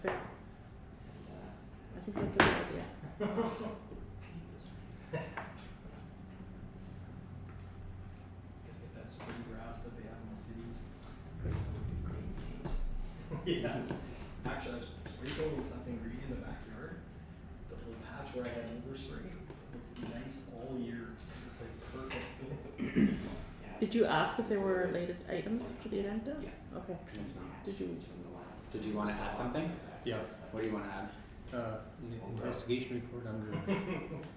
fair. I think that's a good idea. Get that spring grass that they have in the cities. Yeah. Actually, I was sprinkling something green in the backyard. The little patch where I had overspray looked nice all year. It was like perfect. Did you ask if there were related items to the agenda? Yeah. Okay. Did you want to add something? Yeah. What do you want to add? Investigation report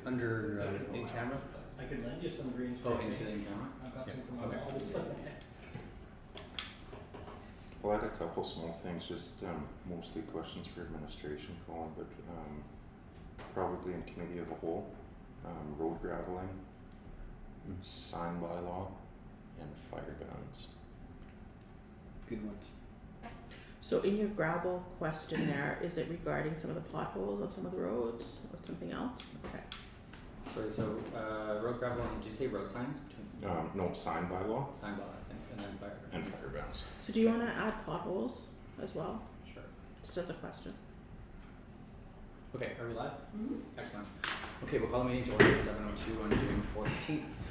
under in camera. I could lend you some greens. Oh, into the camera? I've got some from Okay. my office. Well, I had a couple small things, just mostly questions for administration, Colin, but probably in committee of the whole, road graveling, sign bylaw, and fire bans. Good ones. So in your gravel question there, is it regarding some of the potholes on some of the roads or something else? Okay. Sorry, so road gravel, did you say road signs? No, sign bylaw Sign bylaw, thanks, and then fire. and fire bans. So do you wanna add potholes as well, Sure. just as a question? Okay, are we live? Excellent. Okay, we'll call the meeting to order at 7:02 on June 14th.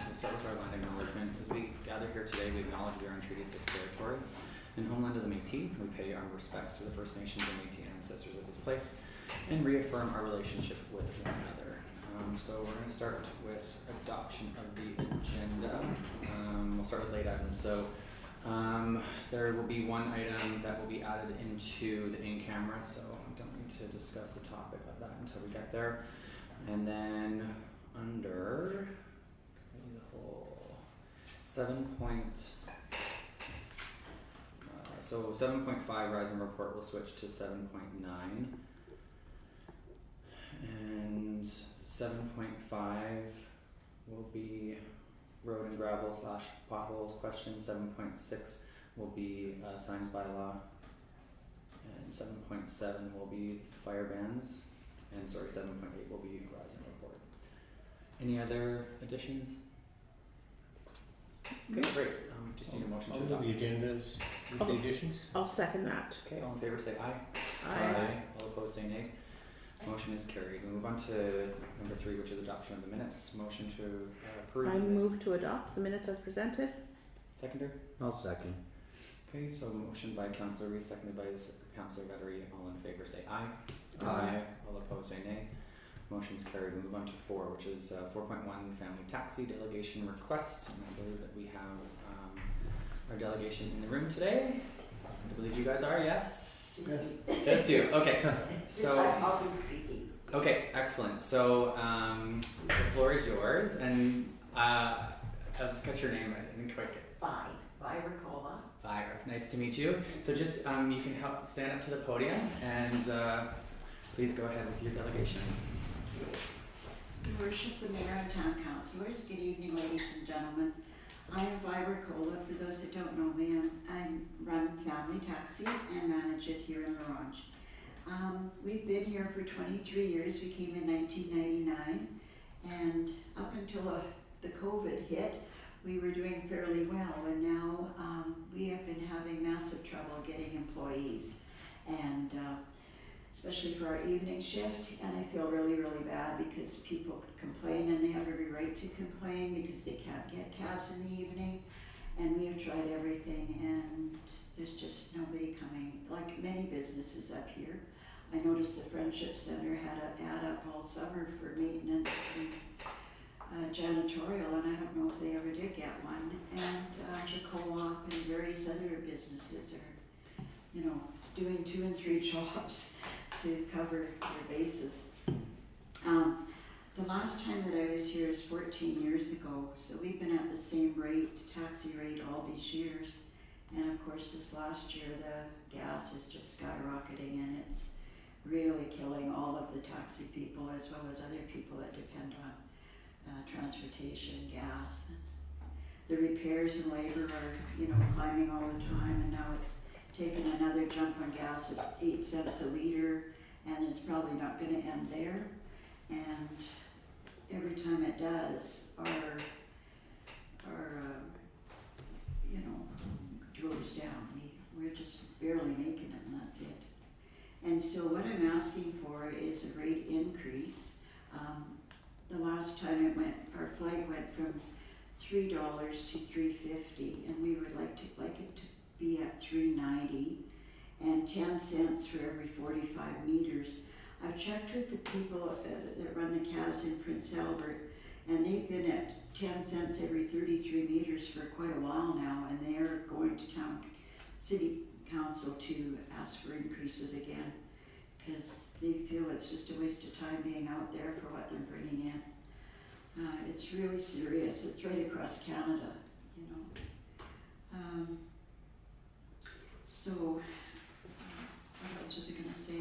We'll start with our land acknowledgement. As we gather here today, we acknowledge we are in Treaty 6 territory and homeland of the Métis. We pay our respects to the First Nations and Métis ancestors of this place and reaffirm our relationship with one another. So we're going to start with adoption of the agenda. We'll start with late items. So there will be one item that will be added into the in-camera, so I don't need to discuss the topic of that until we get there. And then under the whole 7.5 Rise and Report will switch to 7.9. And 7.5 will be road and gravel / potholes question. 7.6 will be signs by law, and 7.7 will be fire bans, and 7.8 will be rise and report. Any other additions? Okay, great. Just need a motion to All of adopt. the agendas with the additions. I'll second that. Okay, all in favor say aye. Aye. All opposed say nay. Motion is carried. We move on to number 3, which is adoption of the minutes. Motion to approve. I move to adopt the minutes as presented. Seconder? I'll second. Okay, so motion by Councillor Reese, seconded by Councillor Vettery. All in favor say aye. Aye. All opposed say nay. Motion's carried. We move on to 4, which is 4.1 family taxi delegation request. And I believe that we have our delegation in the room today. I believe you guys are, yes? Yes. Just you. Okay. So. I'll be speaking. Okay, excellent. So the floor is yours, and I'll just catch your name. I didn't quite get. Vi Ricola. Fire. Nice to meet you. So just you can help stand up to the podium and please go ahead with your delegation. Your Worship, the Mayor and Town Councillors, good evening, ladies and gentlemen. I am Vi Ricola. For those that don't know me, I run Family Taxi and manage it here in Laurent. We've been here for 23 years. We came in 1999, and up until the COVID hit, we were doing fairly well, and now we have been having massive trouble getting employees, and especially for our evening shift. And I feel really, really bad because people complain, and they have every right to complain because they can't get cabs in the evening. And we have tried everything, and there's just nobody coming, like many businesses up here. I noticed the Friendship Center had an ad up all summer for maintenance and janitorial, and I don't know if they ever did get one. And the co-op and various other businesses are, doing 2 and 3 jobs to cover their bases. The last time that I was here is 14 years ago, so we've been at the same taxi rate all these years. And of course this last year the gas is just skyrocketing, and it's really killing all of the taxi people as well as other people that depend on transportation, gas. The repairs and labor are, climbing all the time, and now it's taken another jump on gas at 8 cents a liter, and it's probably not going to end there. And every time it does, our goes down. We're just barely making it, and that's it. And so what I'm asking for is a rate increase. The last time our flag went from $3 to $3.50, and we would like it to be at $3.90 and 10 cents for every 45 meters. I've checked with the people that run the cabs in Prince Albert, and they've been at 10 cents every 33 meters for quite a while now, and they are going to city council to ask for increases again, because they feel it's just a waste of time being out there for what they're bringing in. It's really serious. It's right across Canada, you know. So, what else was I going to say?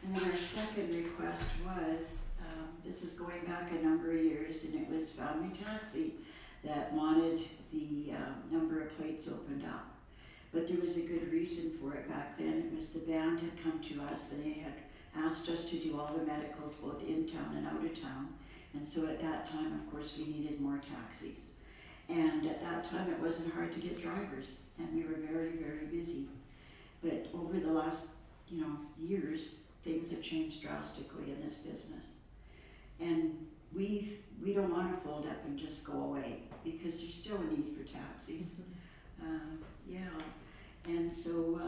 And then our second request was, this is going back a number of years, and it was Family Taxi that wanted the number of plates opened up. But there was a good reason for it back then. It was the band had come to us, and they had asked us to do all the medicals both in town and out of town. And so at that time, of course, we needed more taxis. And at that time, it wasn't hard to get drivers, and we were very, very busy. But over the last, years, things have changed drastically in this business. And we don't want to fold up and just go away, because there's still a need for taxis. And so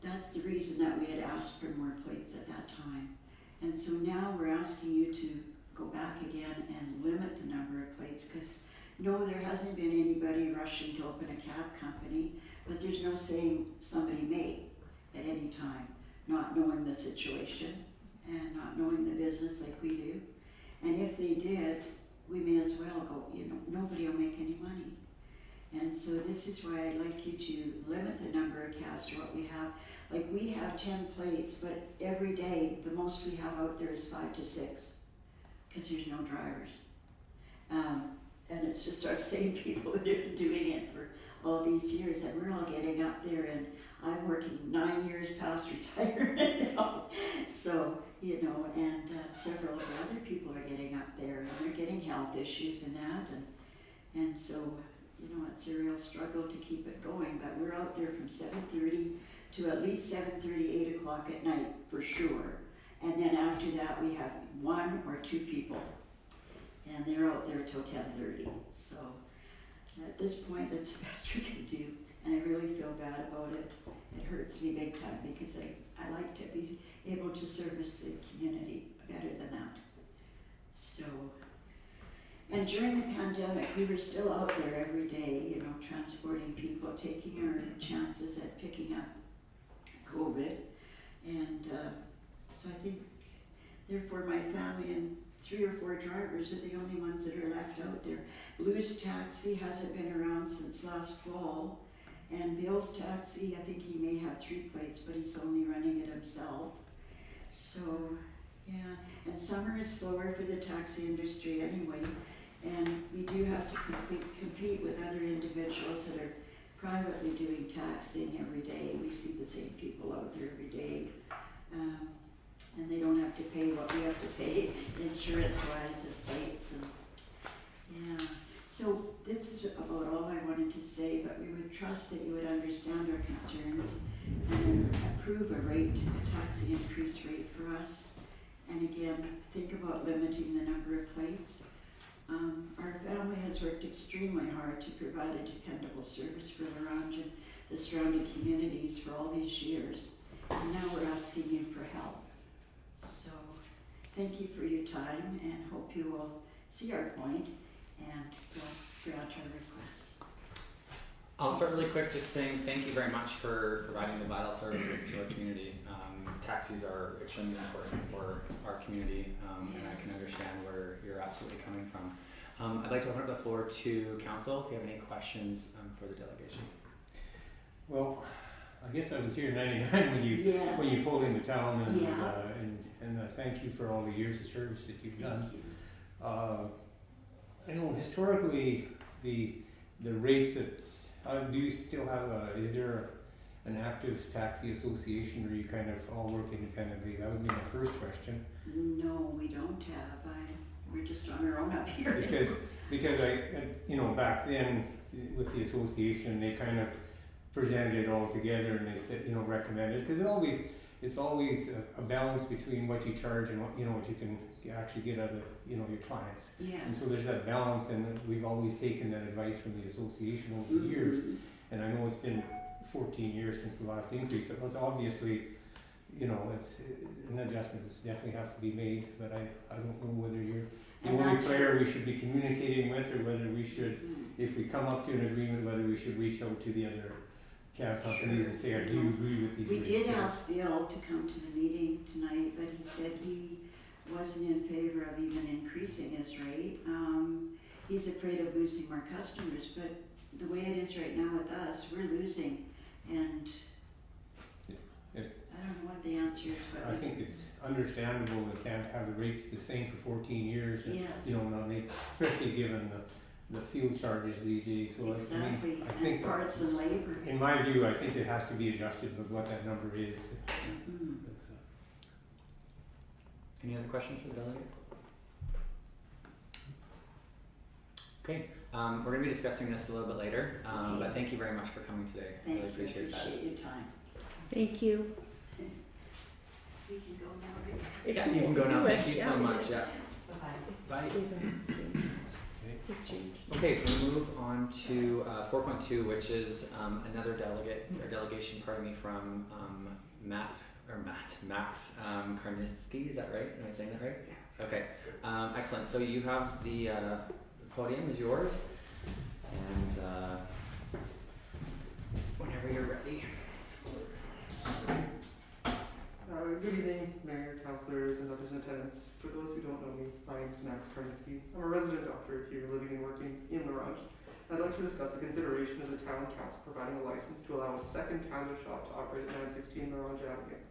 that's the reason that we had asked for more plates at that time. And so now we're asking you to go back again and limit the number of plates, because no, there hasn't been anybody rushing to open a cab company, but there's no saying somebody may at any time, not knowing the situation and not knowing the business like we do. And if they did, we may as well go, nobody will make any money. And so this is why I'd like you to limit the number of cabs to what we have. Like, we have 10 plates, but every day the most we have out there is 5 to 6, because there's no drivers. And it's just our same people that have been doing it for all these years, and we're all getting up there, and I'm working 9 years past retirement now. So, and several of the other people are getting up there, and they're getting health issues and that, and so, it's a real struggle to keep it going, but we're out there from 7:30 to at least 7:30, 8 o'clock at night, for sure. And then after that, we have 1 or 2 people, and they're out there till 10:30. So at this point, that's the best we can do, and I really feel bad about it. It hurts me big time, because I like to be able to service the community better than that. So, and during the pandemic, we were still out there every day, transporting people, taking our chances at picking up COVID. And so I think, therefore, my family and 3 or 4 drivers are the only ones that are left out there. Blues Taxi hasn't been around since last fall. And Bill's Taxi, I think he may have 3 plates, but he's only running it himself. So, yeah. And summer is slower for the taxi industry anyway. And we do have to compete with other individuals that are privately doing taxing every day. We see the same people out there every day. And they don't have to pay what we have to pay insurance-wise and plates. And, so this is about all I wanted to say, but we would trust that you would understand our concerns and approve a taxi increase rate for us. And again, think about limiting the number of plates. Our family has worked extremely hard to provide a dependable service for Larange and the surrounding communities for all these years. And now we're asking you for help. So thank you for your time, and hope you will see our point and grant our requests. I'll start really quick just saying thank you very much for providing the vital services to our community. Taxis are extremely important for our community, and I can understand where you're absolutely coming from. I'd like to open up the floor to council if you have any questions for the delegation. Well, I guess I was here in '99 when you pulled into town, and thank you for all the years of service that you've done. I know historically the rates that do you still have is there an active taxi association, or you kind of all work independently? That would be my first question. No, we don't have. We're just on our own up here. Because I back then with the association, they kind of presented it all together and they said, you know, recommended, because it's always a balance between what you charge and what, you know, what you can actually get out of, you know, your clients. And Yes. so there's that balance, and we've always taken that advice from the association over the years. Mhm. And I know it's been 14 years since the last increase, so it's obviously, you know, it's an adjustment that's definitely have to be made, but I don't know whether you're the And only that's- player we should be communicating with, or whether we should, Mhm. if we come up to an agreement, whether we should reach out to the other cab companies and say, do you agree with these We rates? did So- ask Bill to come to the meeting tonight, but he said he wasn't in favor of even increasing his rate. He's afraid of losing more customers, but the way it is right now with us, we're losing, and Yeah. I don't know what the answer is, but I think it's understandable we can't have the rates the same for 14 years, and, yes, you know, now they, especially given the fuel charges these days, so exactly, I mean, I and think, parts and labor. in my view, I think it has to be adjusted with what that number is. Mm. That's, Any other questions for the delegate? Okay, we're gonna be discussing this a little bit later, Okay. but thank you very much for coming today. Thank Really you, appreciate that. appreciate your time. Thank you. We can go now, right? If Yeah, you can go now. wish, Thank you yeah. so much. Yeah. Bye-bye. Bye. Good change. Okay, we move on to 4.2, which is another delegation, pardon me, from Max Karniski, is that right? Am I saying that right? Yeah. Okay, excellent. So you have the podium is yours, and whenever you're ready. Good evening, Mayor, councillors, and others in attendance. For those who don't know me, my name is Max Karninsky. I'm a resident doctor here living and working in La Ronge. I'd like to discuss the consideration of the town council providing a license to allow a second cannabis shop to operate at 916 La Ronge Avenue.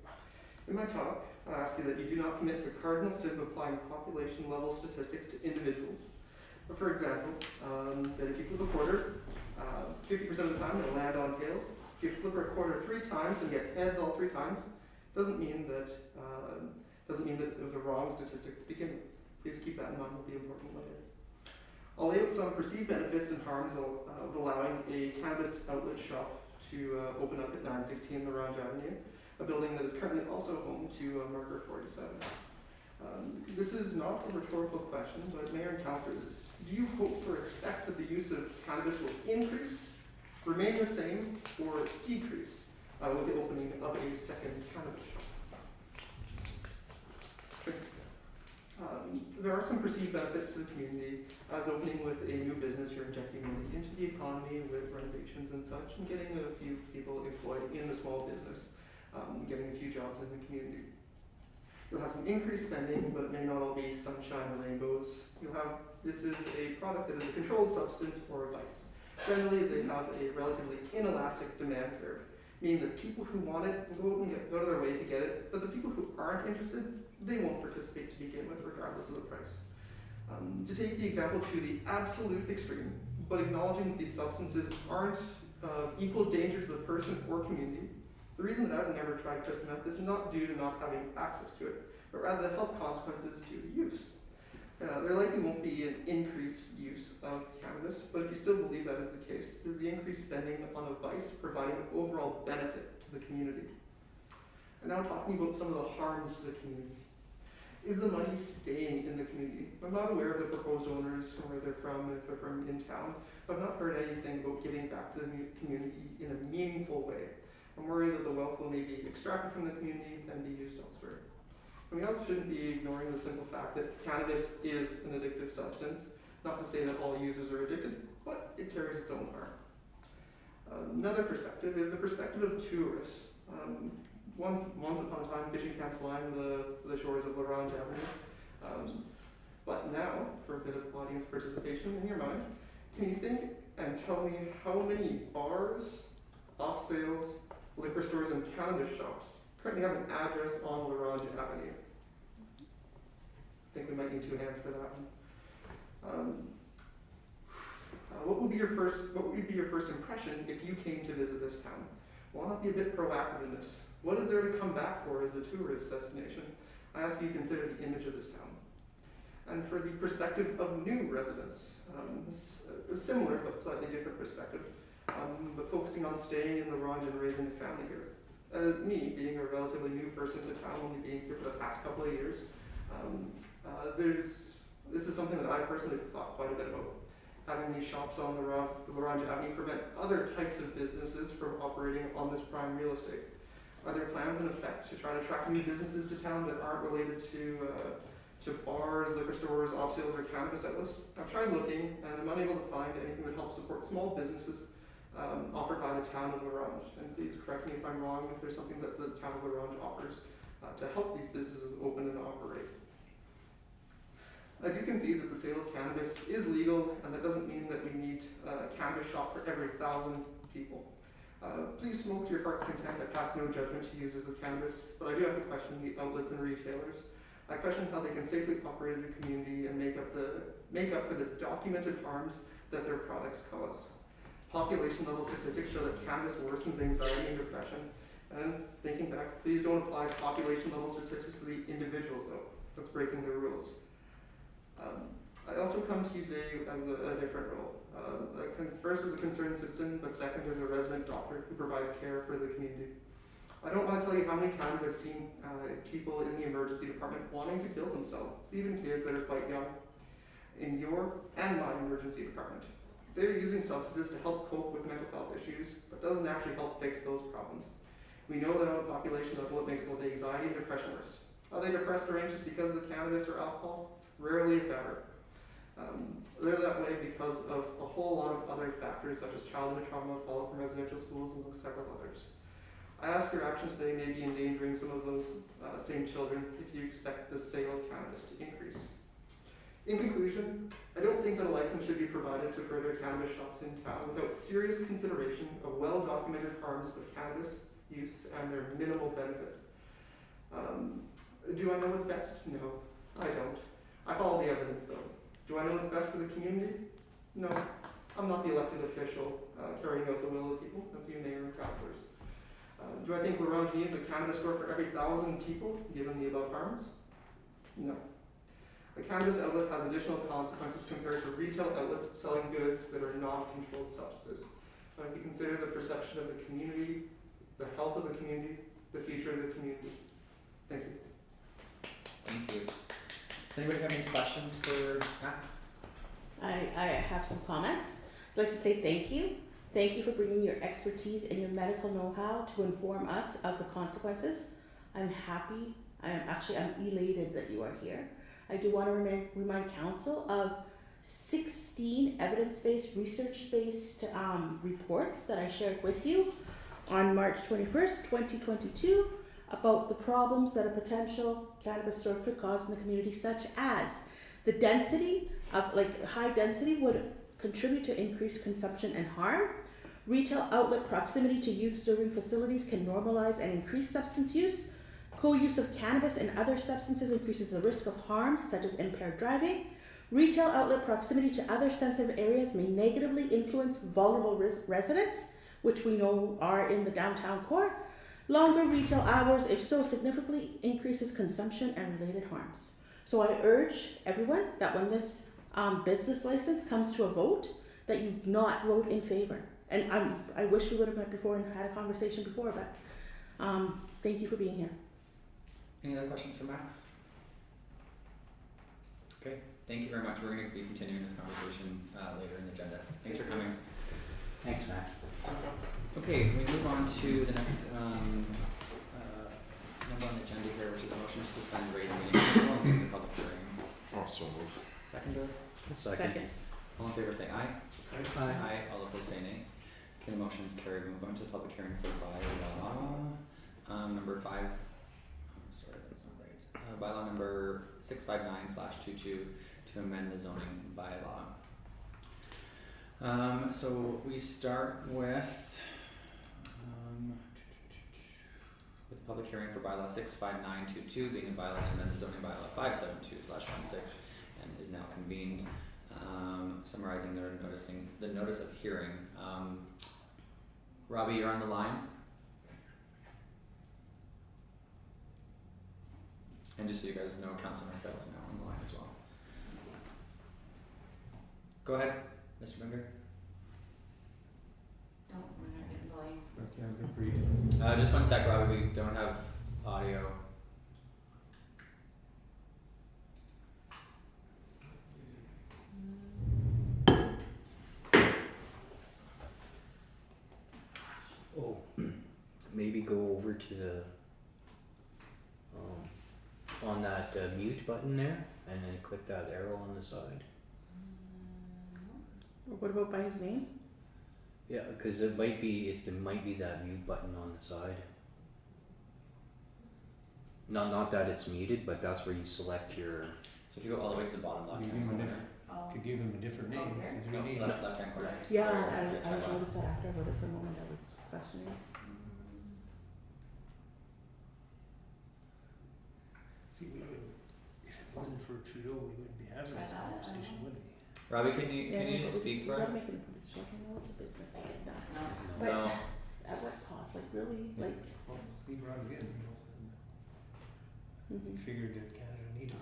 In my talk, I ask you that you do not commit the cardinal sin of applying population level statistics to individuals. But for example, that if you flip a quarter, 50% of the time it'll land on tails. If you flip a quarter 3 times and get heads all 3 times, doesn't mean that it was a wrong statistic to begin with. Please keep that in mind, it'll be important later. I'll lay out some perceived benefits and harms of allowing a cannabis outlet shop to open up at 916 La Ronge Avenue, a building that is currently also home to Marker 47. This is not a rhetorical question, but Mayor and Councillors, do you hope or expect that the use of cannabis will increase, remain the same, or decrease with the opening of a second cannabis shop? There are some perceived benefits to the community, as opening with a new business, you're injecting money into the economy with renovations and such, and getting a few people employed in the small business, getting a few jobs in the community. You'll have some increased spending, but it may not all be sunshine and rainbows. This is a product that is a controlled substance or a vice. Generally, they have a relatively inelastic demand curve, meaning that people who want it will go out of their way to get it, but the people who aren't interested, they won't participate to begin with, regardless of the price. To take the example to the absolute extreme, but acknowledging that these substances aren't of equal danger to the person or community, the reason that I've never tried crystal meth is not due to not having access to it, but rather the health consequences due to use. There likely won't be an increased use of cannabis, but if you still believe that is the case, is the increased spending on a vice providing an overall benefit to the community? And now talking about some of the harms to the community. Is the money staying in the community? I'm not aware of the proposed owners or where they're from, if they're from in town. I've not heard anything about giving back to the community in a meaningful way. I'm worried that the wealth will maybe be extracted from the community and be used elsewhere. And we also shouldn't be ignoring the simple fact that cannabis is an addictive substance. Not to say that all users are addicted, but it carries its own harm. Another perspective is the perspective of tourists. Once upon a time, fishing camps lined the shores of La Ronge Avenue. But now, for a bit of audience participation in your mind, can you think and tell me how many bars, off sales, liquor stores, and cannabis shops currently have an address on La Ronge Avenue? I think we might need 2 hands for that one. What would be your first impression if you came to visit this town? Why not be a bit proactive in this? What is there to come back for as a tourist destination? I ask you to consider the image of this town. And for the perspective of new residents, a similar but slightly different perspective, but focusing on staying in the Ronge and raising a family here. As me, being a relatively new person to town, only being here for the past couple of years, this is something that I personally thought quite a bit about. Having these shops on the Ronge Avenue prevent other types of businesses from operating on this prime real estate. Are there plans in effect to try to attract new businesses to town that aren't related to bars, liquor stores, off sales, or cannabis outlets? I've tried looking and I'm unable to find anything that helps support small businesses offered by the town of La Ronge. And please correct me if I'm wrong, if there's something that the town of La Ronge offers to help these businesses open and operate. As you can see that the sale of cannabis is legal, and that doesn't mean that we need a cannabis shop for every 1,000 people. Please smoke to your heart's content. I pass no judgment to users of cannabis, but I do have to question the outlets and retailers. I question how they can safely operate in the community and make up for the documented harms that their products cause. Population level statistics show that cannabis worsens anxiety and depression. And thinking back, please don't apply population level statistics to the individuals though. That's breaking the rules. I also come to you today as a different role. First as a concerned citizen, but second as a resident doctor who provides care for the community. I don't want to tell you how many times I've seen people in the emergency department wanting to kill themselves, even kids that are quite young, in your and my emergency department. They're using substances to help cope with mental health issues, but doesn't actually help fix those problems. We know that on a population level it makes both anxiety and depression worse. Are they depressed or anxious because of the cannabis or alcohol? Rarely, if ever. They're that way because of a whole lot of other factors such as childhood trauma, fall from residential schools, and several others. I ask your actions today may be endangering some of those same children if you expect the sale of cannabis to increase. In conclusion, I don't think that a license should be provided to further cannabis shops in town without serious consideration of well-documented harms of cannabis use and their minimal benefits. Do I know what's best? No, I don't. I follow the evidence though. Do I know what's best for the community? No. I'm not the elected official carrying out the will of the people. That's you, mayor and councillors. Do I think La Ronge needs a cannabis store for every 1,000 people, given the above harms? No. A cannabis outlet has additional consequences compared to retail outlets selling goods that are not controlled substances. But if you consider the perception of the community, the health of the community, the future of the community. Thank you. Thank you. Does anybody have any questions for Max? I have some comments. I'd like to say thank you. Thank you for bringing your expertise and your medical know-how to inform us of the consequences. I'm happy, I'm elated that you are here. I do want to remind council of 16 evidence-based, research-based reports that I shared with you on March 21st, 2022 about the problems that a potential cannabis store could cause in the community, such as the density of, high density would contribute to increased consumption and harm. Retail outlet proximity to youth-serving facilities can normalize and increase substance use. Co-use of cannabis and other substances increases the risk of harm, such as impaired driving. Retail outlet proximity to other sensitive areas may negatively influence vulnerable residents, which we know are in the downtown core. Longer retail hours, if so, significantly increases consumption and related harms. So I urge everyone that when this business license comes to a vote, that you not vote in favor. And I wish we would have met before and had a conversation before, but thank you for being here. Any other questions for Max? Okay, thank you very much. We're going to be continuing this conversation later in the agenda. Thanks for coming. Thanks, Max. Okay, we move on to the next number on the agenda here, which is a motion to suspend the regular meeting until the public hearing. Also move. Seconder? Second. All in favor say aye. Aye. Aye. All opposed say nay. Okay, the motion is carried. We move on to the public hearing for bylaw number 5. Sorry, that's not right. Bylaw number 659/22 to amend the zoning bylaw. So we start with the public hearing for bylaw 65922 being a bylaw to amend the zoning bylaw 572/16 and is now convened. Summarizing the notice of hearing. Robbie, you're on the line. And just so you guys know, Councilor Bell's now on the line as well. Go ahead, Mr. Binger. Reed. Just one sec, Robbie, we don't have audio. Oh, maybe go over to the, on that mute button there, and then click that arrow on the side. What about by his name? Yeah, cause it might be that mute button on the side. Not that it's muted, but that's where you select your, So if you go all the way to the bottom left Give hand him a corner. different, could give him a different name, Okay. his No, name. left hand corner. Yeah, Or- I try left. noticed that after I wrote it for a moment, I was questioning. See, we would, if it wasn't for Trudeau, we wouldn't be having Try this that, I don't conversation, know. would we? Robbie, can you Yeah, just but speak we for us? gotta make an improvement, I know it's a business, I get that. No. But No. at what cost, like really, like, Well, we brought it in, you know, and we mhm. figured that Canada needed it,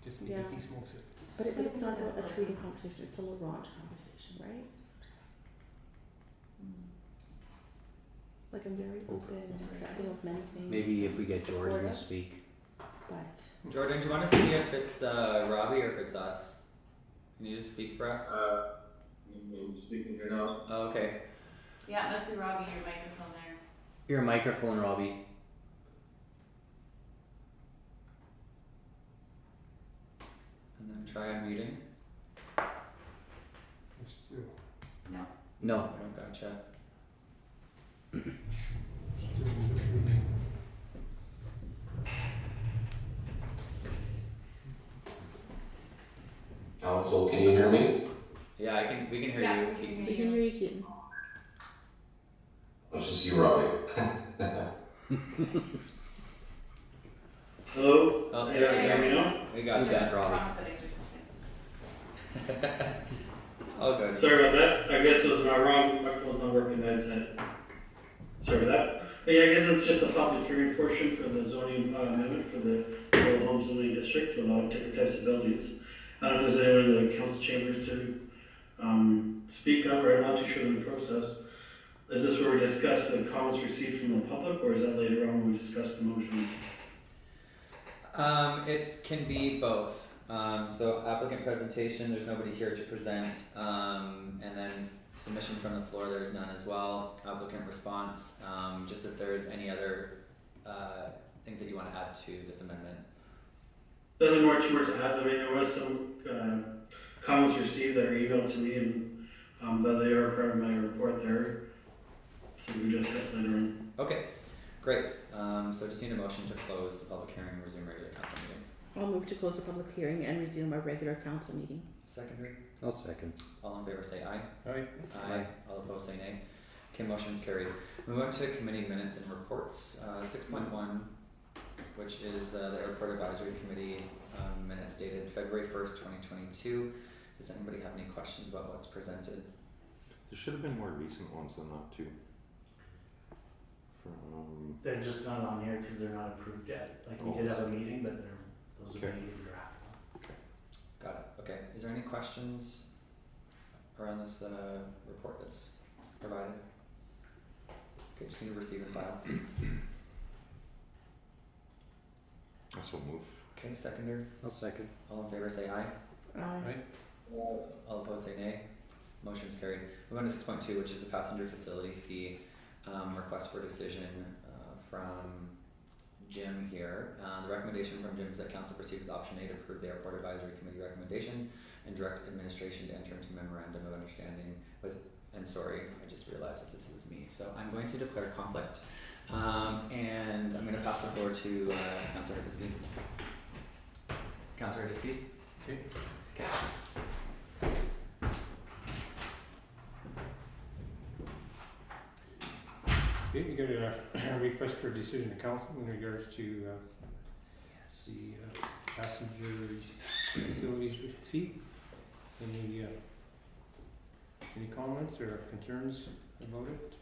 just Yeah. because he smokes it. But it's not a treaty conversation, it's a Laurent conversation, right? Like I'm very open and accepting of many things. maybe if we get Jordan to Supportive. speak. But, Jordan, do you want to see if it's Robbie or if it's us? Can you just speak for us? I'm speaking here now. Oh, okay. Yeah, it must be Robbie, your microphone there. Your microphone, Robbie. And then try unmuting. It's still, No. No. I don't gotcha. Council, can you hear me? Yeah, we can hear Yeah, you. we can Keaton. we can hear you, Keaton. Let's just see Robbie. Hello? Oh, Can you there hear we me go. now? We You gotcha. bet, Robbie. Wrong settings or something. All good. Sorry about that. I guess it was not wrong. Microphone's not working. That's it. Sorry about that. But yeah, I guess it's just a public hearing portion for the zoning amendment for the Royal Homes zoning district to allow different types of buildings. I don't know if there's anyone in the council chambers to speak up, or I'm not too sure of the process. Is this where we discuss the comments received from the public, or is that later on when we discuss the motion? It can be both. So applicant presentation, there's nobody here to present, and then submission from the floor, there's none as well. Applicant response, just if there's any other things that you want to add to this amendment. Nothing much more to add. I mean, there was some comments received that are emailed to me, and that they are part of my report there. So we can discuss later on. Okay, great. So just need a motion to close the public hearing and resume regular council meeting. I'll move to close the public hearing and resume our regular council meeting. Secondary, I'll second. all in favor say aye. Alright, Aye. All opposed say nay. Okay, motion's carried. Move on to committee minutes and reports. 6.1, which is the Airport Advisory Committee minutes dated February 1st, 2022. Does anybody have any questions about what's presented? There should have been more recent ones than that too. From, They're just not on here because they're not approved yet. Like we did have a meeting, but those are Okay. being in draft now. Got it. Okay. Is there any questions around this report that's provided? Okay, just need to receive and file. I so move. Okay, seconder. I'll second. All in favor say aye. Aye. All opposed say nay. Motion's carried. Move on to 6.2, which is a passenger facility fee request for decision from Jim here. The recommendation from Jim is that council proceed with option A to approve the airport advisory committee recommendations and direct administration to enter into memorandum of understanding with, and sorry, I just realized that this is me, so I'm going to declare conflict. And I'm going to pass the floor to Councillor Hiskey. Councillor Hiskey? okay. Okay. Okay, we got a request for a decision of council in regards to the passenger facilities fee. Any comments or concerns about it?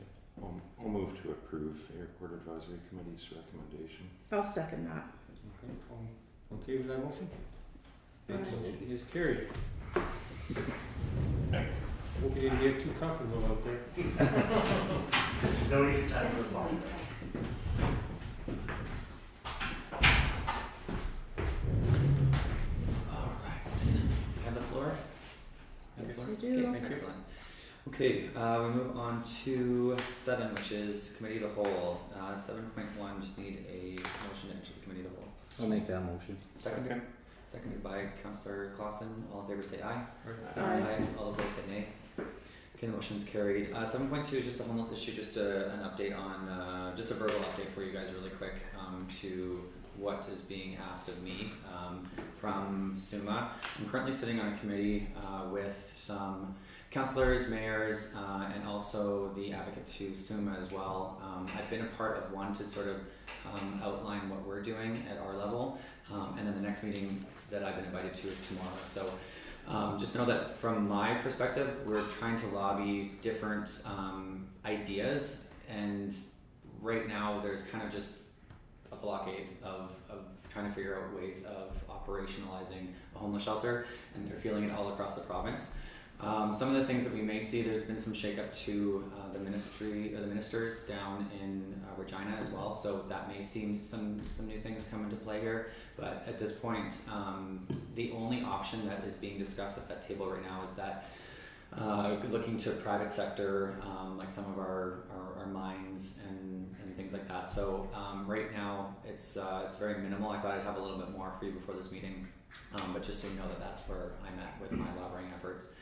I'll move to approve Airport Advisory Committee's recommendation. I'll second that. Okay, all in favor of that motion? That Aye. motion is carried. Hope you didn't get too comfortable out there. No need for time for a bond. Alright, you have the floor? Have the Yes, floor? we do. Okay, excellent. Okay, we move on to 7, which is committee of the whole. 7.1, just need a motion to enter the committee of the whole. I'll make that motion. Second. Seconded by Councillor Clausen. All in favor say aye. Aye. All opposed say nay. Okay, the motion's carried. 7.2 is just a homeless issue, just an update on, just a verbal update for you guys really quick, to what is being asked of me, from SUMA. I'm currently sitting on a committee, with some councillors, mayors, and also the advocate to SUMA as well. I've been a part of one to sort of, outline what we're doing at our level, and then the next meeting that I've been invited to is tomorrow. So just know that from my perspective, we're trying to lobby different ideas, and right now there's kind of just a blockade of trying to figure out ways of operationalizing a homeless shelter, and they're feeling it all across the province. Some of the things that we may see, there's been some shakeup to the ministry or the ministers down in Regina as well, so that may seem some new things come into play here. But at this point, the only option that is being discussed at that table right now is that looking to private sector, like some of our mines and things like that. So right now it's very minimal. I thought I'd have a little bit more for you before this meeting, but just so you know that that's where I'm at with my lobbying efforts.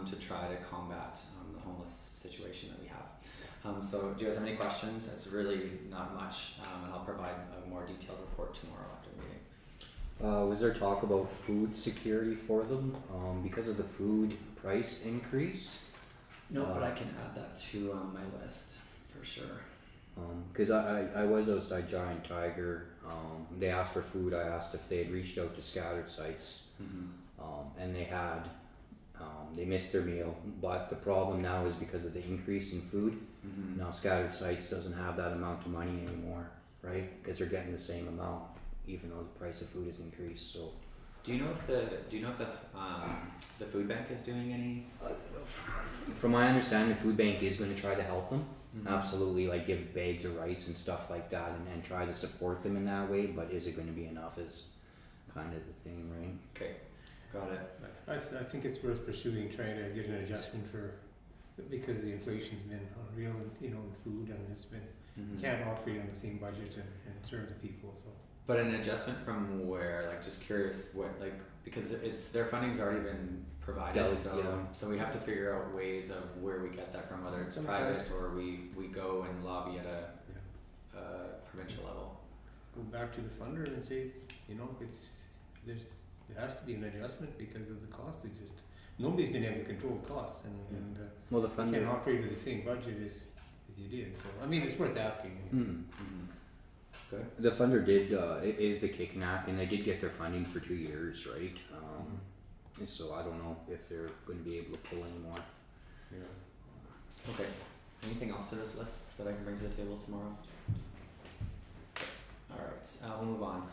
To try to combat the homeless situation that we have. So do you guys have any questions? It's really not much, and I'll provide a more detailed report tomorrow after the meeting. Was there talk about food security for them, because of the food price increase? No, but I can add that to my list for sure. Cause I was outside Giant Tiger, they asked for food, I asked if they had reached out to scattered sites, and they had. They missed their meal, but the problem now is because of the increase in food. Now scattered sites doesn't have that amount of money anymore, right? Because they're getting the same amount, even though the price of food has increased. So, do you know if the food bank is doing any? from my understanding, the food bank is going to try to help them. Absolutely, like give bags of rice and stuff like that, and try to support them in that way. But is it going to be enough? Is kind of the thing, right? Okay. Got it. I think it's worth pursuing, trying to get an adjustment because the inflation's been unreal, in food, and it's been, you can't operate on the same budget and serve the people, so. But an adjustment from where, like, just curious what, like, because their funding's already been provided, so we have to figure out ways of where we get that from, whether it's private or we go and lobby at a provincial level. Go back to the funder and say, there has to be an adjustment because of the cost. It's just nobody's been able to control costs, and well, the funder you can't operate with the same budget as you did. So I mean, it's worth asking. Good. The funder did is the Kicknack, and they did get their funding for 2 years, right? So I don't know if they're going to be able to pull any more. Okay. Anything else to this list that I can bring to the table tomorrow? All right. We'll move on.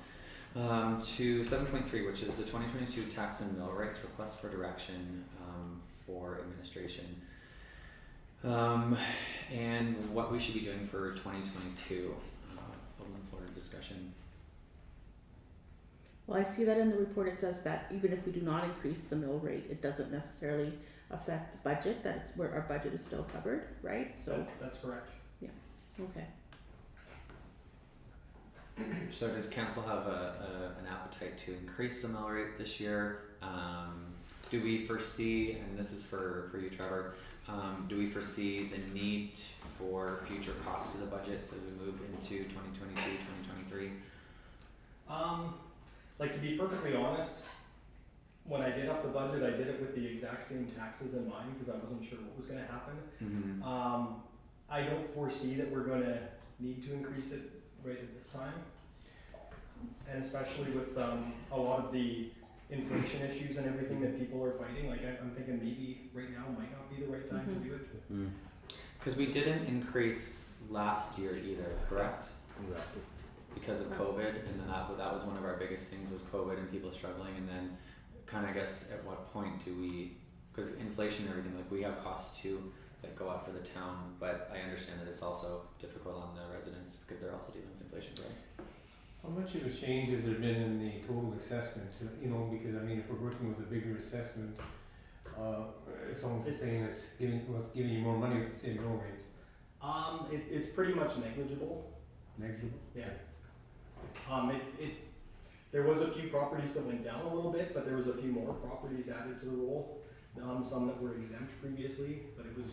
To 7.3, which is the 2022 tax and mill rates request for direction for administration, and what we should be doing for 2022. Open the floor to discussion. Well, I see that in the report it says that even if we do not increase the mill rate, it doesn't necessarily affect the budget, that it's where our budget is still covered, right? So That's correct. okay. So does council have an appetite to increase the mill rate this year? Do we foresee, and this is for you, Trevor, do we foresee the need for future costs to the budgets as we move into 2022, 2023? Like, to be perfectly honest, when I did up the budget, I did it with the exact same taxes in mind because I wasn't sure what was going to happen. I don't foresee that we're going to need to increase it right at this time, and especially with a lot of the inflation issues and everything that people are fighting. Like, I'm thinking maybe right now might not be the right time to do it. Because we didn't increase last year either, correct? Exactly. Because of COVID, and then that was one of our biggest things was COVID and people struggling, and then kind of, I guess, at what point do we, because inflation and everything, like we have costs too, that go out for the town, but I understand that it's also difficult on the residents because they're also dealing with inflation, right? How much of a change has there been in the total assessment? You know, because I mean, if we're working with a bigger assessment, it's almost the same as giving you more money with the same mill rate. It's pretty much negligible. Negligible? Yeah. There was a few properties that went down a little bit, but there was a few more properties added to the roll. Some that were exempt previously, but it was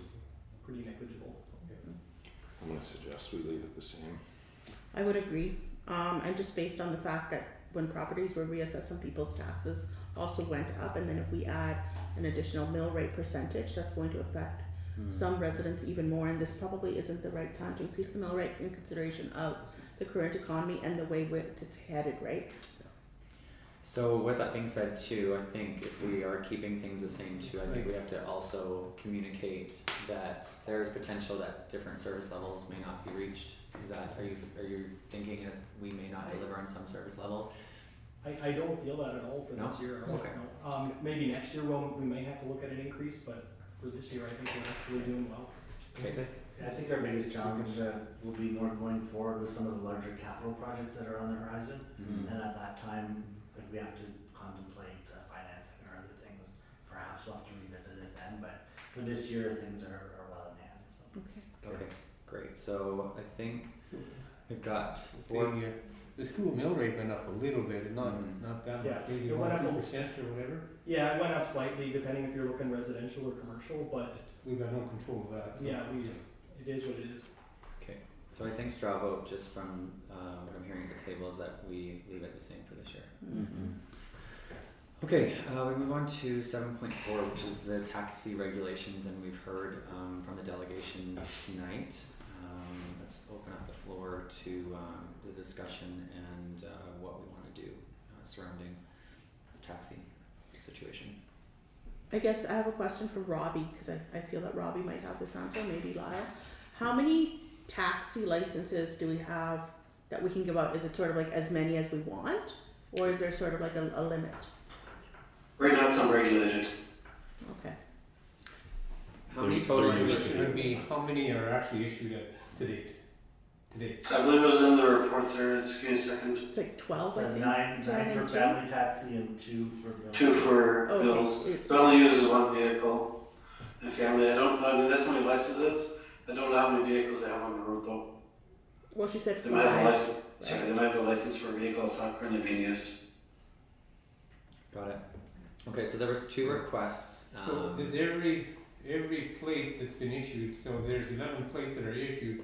pretty negligible. I'm gonna suggest we leave it the same. I would agree. And just based on the fact that when properties were reassessed, some people's taxes also went up, and then if we add an additional mill rate percentage, that's going to affect some residents even more, and this probably isn't the right time to increase the mill rate in consideration of the current economy and the way it's headed, right? So with that being said too, I think if we are keeping things the same too, I think we have to also communicate that there's potential that different service levels may not be reached. Is that, are you thinking that we may not deliver on some service levels? I don't feel that at all for this year. Okay. No. Maybe next year we may have to look at an increase, but for this year I think we're actually doing well. Okay. I think our biggest challenge will be more going forward with some of the larger capital projects that are on the horizon. Mm-hmm. And at that time, if we have to contemplate financing or other things, perhaps we'll have to revisit it then. But for this year, things are well in hand. So. Okay. Okay, great. So I think we've got The school mill rate went up a little bit, not that much, Yeah, maybe it went up 2% or whatever. Yeah, it went up slightly depending if you're looking residential or commercial, but We got no control of that. So. yeah, it is what it is. So I think straw vote, just from what I'm hearing at the table, is that we leave it the same for this year. Okay, we move on to 7.4, which is the taxi regulations, and we've heard from the delegation tonight. Let's open up the floor to the discussion and what we want to do surrounding the taxi situation. I guess I have a question for Robbie, because I feel that Robbie might have this answer, maybe Lyle. How many taxi licenses do we have that we can give out? Is it sort of like as many as we want, or is there sort of like a limit? Right now it's unregulated. Okay. How many total do It would be how many are actually issued to date? I believe it was in the report there, just give me a second. It's like 12, So I think. nine 10 for and family taxi and 2 for bills. 2 for Okay. bills. It only uses one vehicle. And family, I mean, that's how many licenses. I don't know how many vehicles they have on the road though. Well, she said They might have a 5. license, sorry, they might have a license for a vehicle that's not currently being used. Got it. Okay, so there was 2 requests. So does every plate that's been issued, so there's 11 plates that are issued,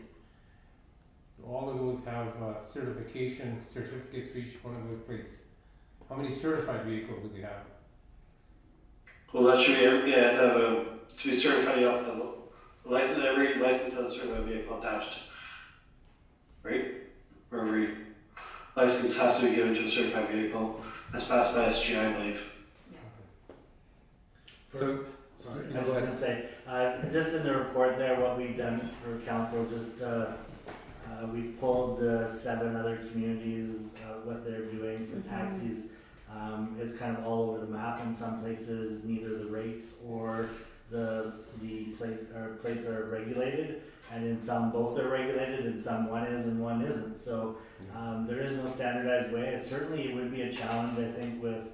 all of those have certificates for each one of those plates. How many certified vehicles do we have? Well, that should be, yeah, to be certified, you have the license, every license has a certified vehicle attached. Right? Or every license has to be given to a certified vehicle. That's passed by SGI, I believe. So, Sorry, no, I go was ahead. gonna say, just in the report there, what we've done for council, just, we pulled 7 other communities, what they're doing for taxis. It's kind of all over the map. In some places, neither the rates or the plates are regulated, and in some both are regulated, and some one is and one isn't. So there is no standardized way. Certainly, it would be a challenge, I think, with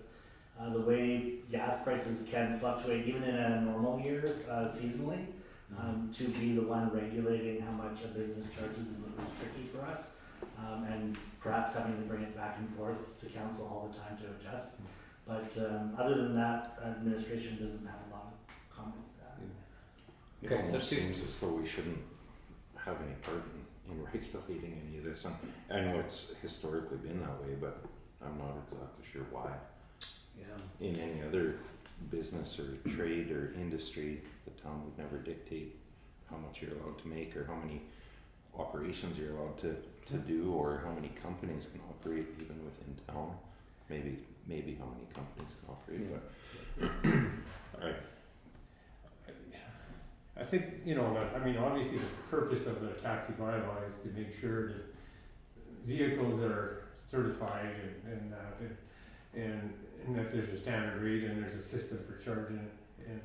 the way gas prices can fluctuate even in a normal year, seasonally, to be the one regulating how much a business charges is tricky for us, and perhaps having to bring it back and forth to council all the time to adjust. But other than that, administration doesn't have a lot of comments to add. It Okay, so almost 2. seems as though we shouldn't have any part in regulating any of this. And I know it's historically been that way, but I'm not exactly sure why. Yeah. In any other business or trade or industry, the town would never dictate how much you're allowed to make or how many operations you're allowed to do or how many companies can operate even within town. Maybe how many companies can operate, but I think, obviously the purpose of the taxi bylaw is to make sure that vehicles are certified and that there's a standard rate and there's a system for charging it.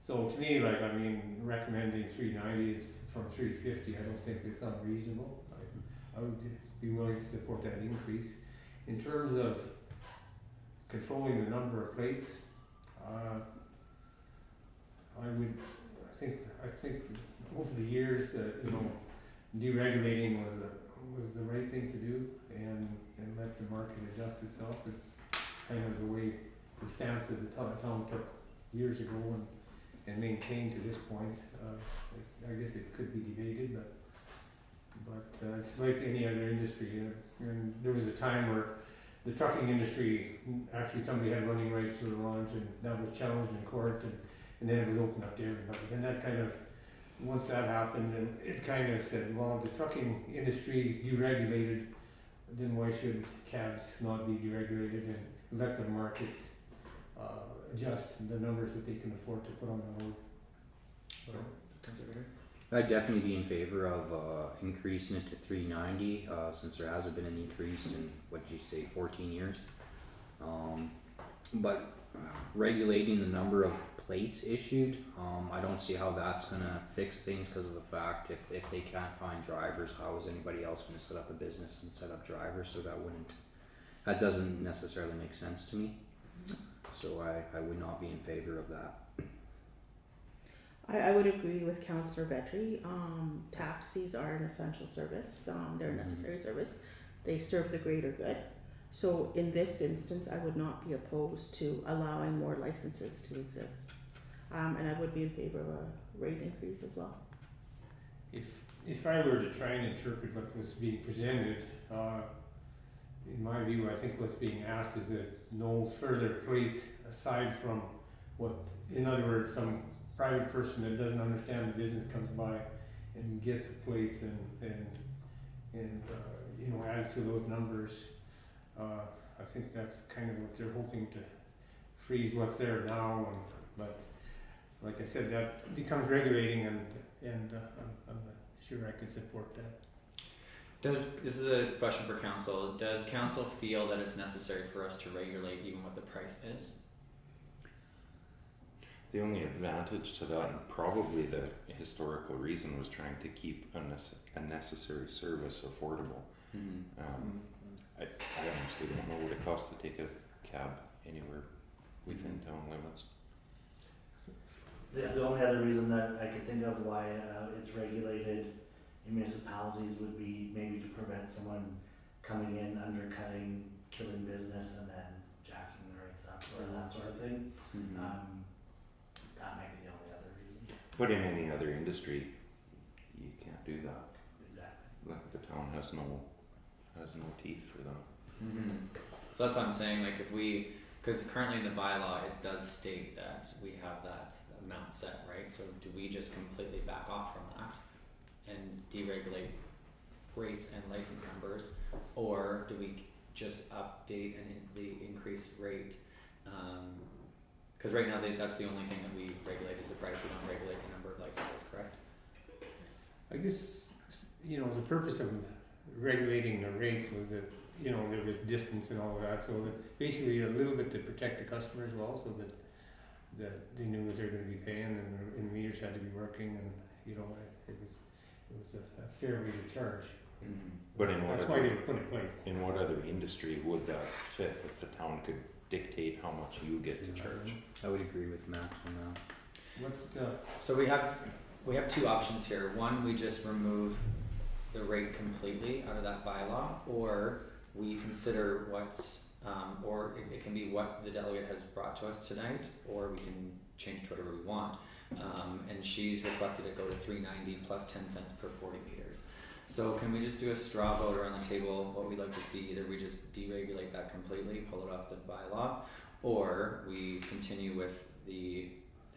So to me, like, I mean, recommending 390s from 350, I don't think it's unreasonable. I would be willing to support that increase. In terms of controlling the number of plates, I think over the years, you know, deregulating was the right thing to do, and let the market adjust itself is kind of the way the stance that the town took years ago and maintained to this point. I guess it could be debated, but it's like any other industry. And there was a time where the trucking industry, actually somebody had running rights to the launch, and that was challenged in court, and then it was opened up to everybody. And that kind of, once that happened, and it kind of said, well, if the trucking industry deregulated, then why should cabs not be deregulated and let the market adjust the numbers that they can afford to put on the road? I'd definitely be in favor of increasing it to 390 since there hasn't been an increase in, what did you say, 14 years. But regulating the number of plates issued, I don't see how that's gonna fix things because of the fact if they can't find drivers, how is anybody else gonna set up a business and set up drivers? So that doesn't necessarily make sense to me. So I would not be in favor of that. I would agree with Councillor Vetri. Taxis are an essential service. They're a necessary service. They serve the greater good. So in this instance, I would not be opposed to allowing more licenses to exist. And I would be in favor of a rate increase as well. If I were to try and interpret what was being presented, in my view, I think what's being asked is that no further plates aside from what, in other words, some private person that doesn't understand the business comes by and gets a plate and you know, adds to those numbers. I think that's kind of what they're hoping to freeze what's there now, but like I said, that becomes regulating, and I'm sure I could support that. This is a question for council. Does council feel that it's necessary for us to regulate even what the price is? The only advantage to that, and probably the historical reason, was trying to keep a necessary service affordable. I honestly don't know what it costs to take a cab anywhere within town limits. The only other reason that I could think of why it's regulated in municipalities would be maybe to prevent someone coming in, undercutting, killing business, and then jacking the rates up or that sort of thing. That might be the only other reason. But in any other industry, you can't do that. Exactly. Like, the town has no teeth for that. So that's what I'm saying, like because currently in the bylaw it does state that we have that amount set, right? So do we just completely back off from that and deregulate rates and license numbers, or do we just update the increased rate? Because right now that's the only thing that we regulate is the price. We don't regulate the number of licenses, correct? I guess, you know, the purpose of regulating the rates was that, you know, there was distance and all of that, so that basically a little bit to protect the customer as well, so that they knew what they were going to be paying, and meters had to be working, and you know, it was a fair rate of charge. But that's why they were put in place. In what other industry would that fit that the town could dictate how much you get to charge? I would agree with Matt on that. So we have two options here. One, we just remove the rate completely out of that bylaw, or we consider what's or it can be what the delegate has brought to us tonight, or we can change to whatever we want. And she's requested it go to 390 plus 10 cents per 40 meters. So can we just do a straw vote around the table what we'd like to see? Either we just deregulate that completely, pull it off the bylaw, or we continue with the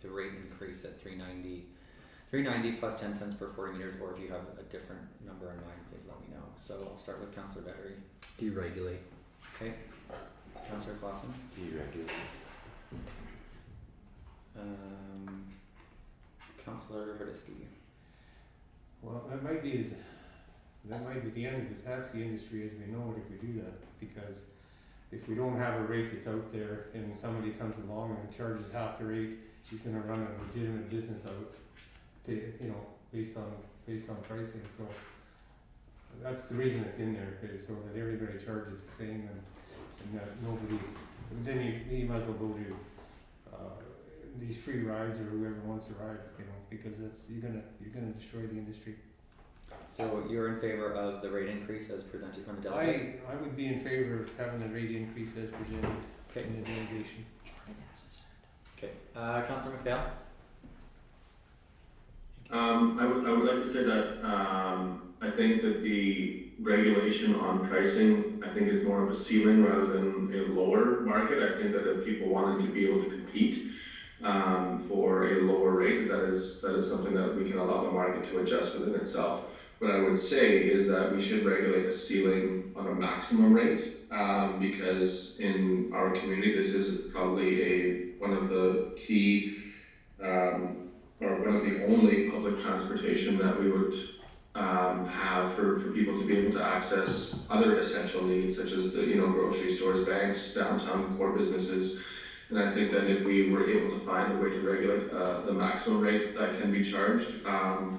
rate increase at 390 plus 10 cents per 40 meters, or if you have a different number in mind, please let me know. So I'll start with Councillor Vetri. Deregulate. Okay. Councillor Clausen. Deregulate. Councillor Hrdisky. Well, that might be the end of the taxi industry as we know it if we do that, because if we don't have a rate that's out there and somebody comes along and charges half the rate she's gonna run a legitimate business out to, you know, based on pricing, so that's the reason it's in there, is so that everybody charges the same and that nobody, then you might as well go to these free rides or whoever wants to ride, you know, because that's, you're gonna destroy the industry. So you're in favor of the rate increase as presented from the delegate? I would be in favor of having the rate increase as presented in the delegation. Okay, Councillor McPhail? I would like to say that I think that the regulation on pricing, I think, is more of a ceiling rather than a lower market. I think that if people wanted to be able to compete for a lower rate, that is something that we can allow the market to adjust within itself. What I would say is that we should regulate a ceiling on a maximum rate because in our community, this is probably one of the key or one of the only public transportation that we would have for people to be able to access other essential needs such as the grocery stores, banks, downtown core businesses. And I think that if we were able to find a way to regulate the maximum rate that can be charged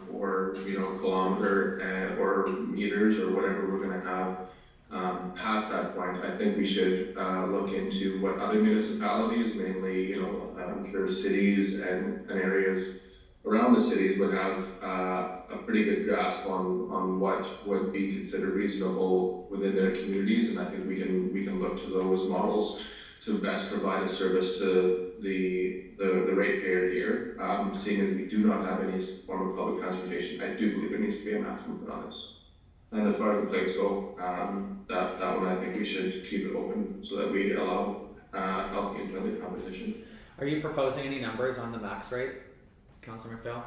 for kilometer or meters or whatever we're going to have past that point, I think we should look into what other municipalities, mainly I'm sure cities and areas around the cities would have a pretty good grasp on what would be considered reasonable within their communities, and I think we can look to those models to best provide a service to the ratepayer here. Seeing as we do not have any form of public transportation, I do believe there needs to be a maximum put on this. And as far as the plates go, that one I think we should keep it open so that we allow healthy and friendly competition. Are you proposing any numbers on the max rate, Councillor McPhail?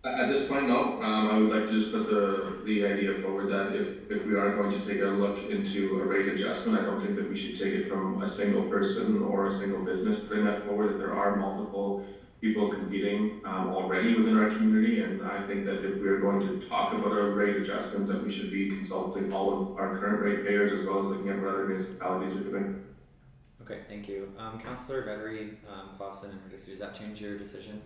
At this point, no. I would like to just put the idea forward that if we are going to take a look into a rate adjustment, I don't think that we should take it from a single person or a single business putting that forward, that there are multiple people competing already within our community, and I think that if we are going to talk about a rate adjustment, that we should be consulting all of our current ratepayers as well as looking at what other municipalities are doing. Okay, thank you. Councillor Vettery, Clausen and Hardisty, does that change your decision?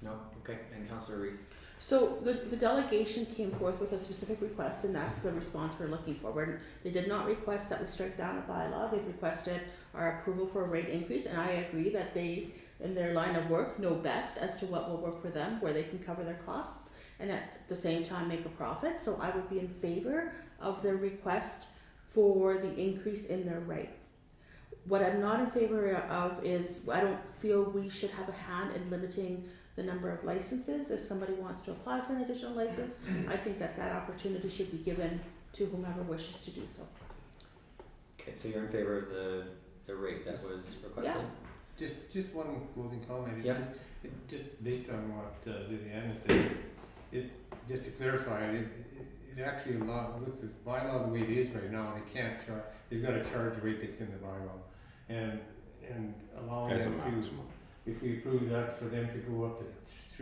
No? Okay, and Councillor Reese? So the delegation came forth with a specific request, and that's the response we're looking for. They did not request that we strike down a bylaw. They've requested our approval for a rate increase, and I agree that they, in their line of work, know best as to what will work for them, where they can cover their costs, and at the same time make a profit. So I would be in favor of their request for the increase in their rate. What I'm not in favor of is, I don't feel we should have a hand in limiting the number of licenses. If somebody wants to apply for an additional license, I think that opportunity should be given to whomever wishes to do so. Okay, so you're in favor of the rate that was requested? Yeah. Just one closing comment. Yeah. Just based on what Viviana said, just to clarify, it actually with the bylaw the way it is right now, they can't charge. They've got to charge the rate that's in the bylaw, and allowing them to. If we approve that for them to go up to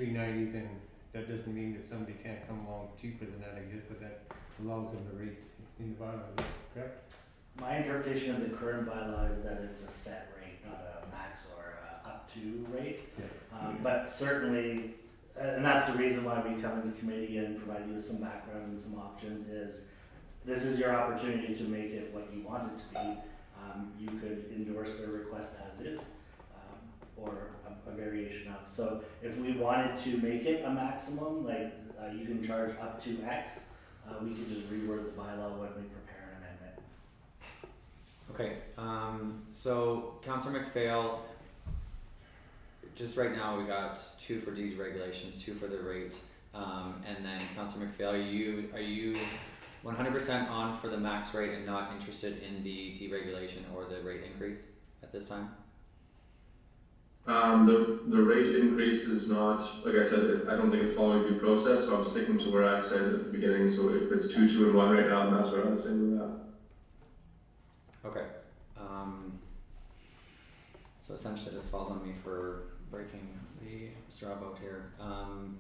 $3.90, then that doesn't mean that somebody can't come along cheaper than that exists, but that allows them the rate in the bylaw. Is that correct? My interpretation of the current bylaw is that it's a set rate, not a max or a up to rate. Yeah. But certainly, and that's the reason why we come into committee and provide you with some background and some options, is this is your opportunity to make it what you want it to be. You could endorse their request as is, or a variation of. So if we wanted to make it a maximum, like you can charge up to X, we could just reword the bylaw when we prepare an amendment. Okay, so Councillor McPhail, just right now we got 2 for deregulations, 2 for the rate, and then Councillor McPhail, are you 100% on for the max rate and not interested in the deregulation or the rate increase at this time? The rate increase is not, like I said, I don't think it's following due process, so I'm sticking to where I said at the beginning. So if it's 2, 2, and 1 right now, then that's where I would say with that. Okay. So essentially this falls on me for breaking the straw vote here. I'm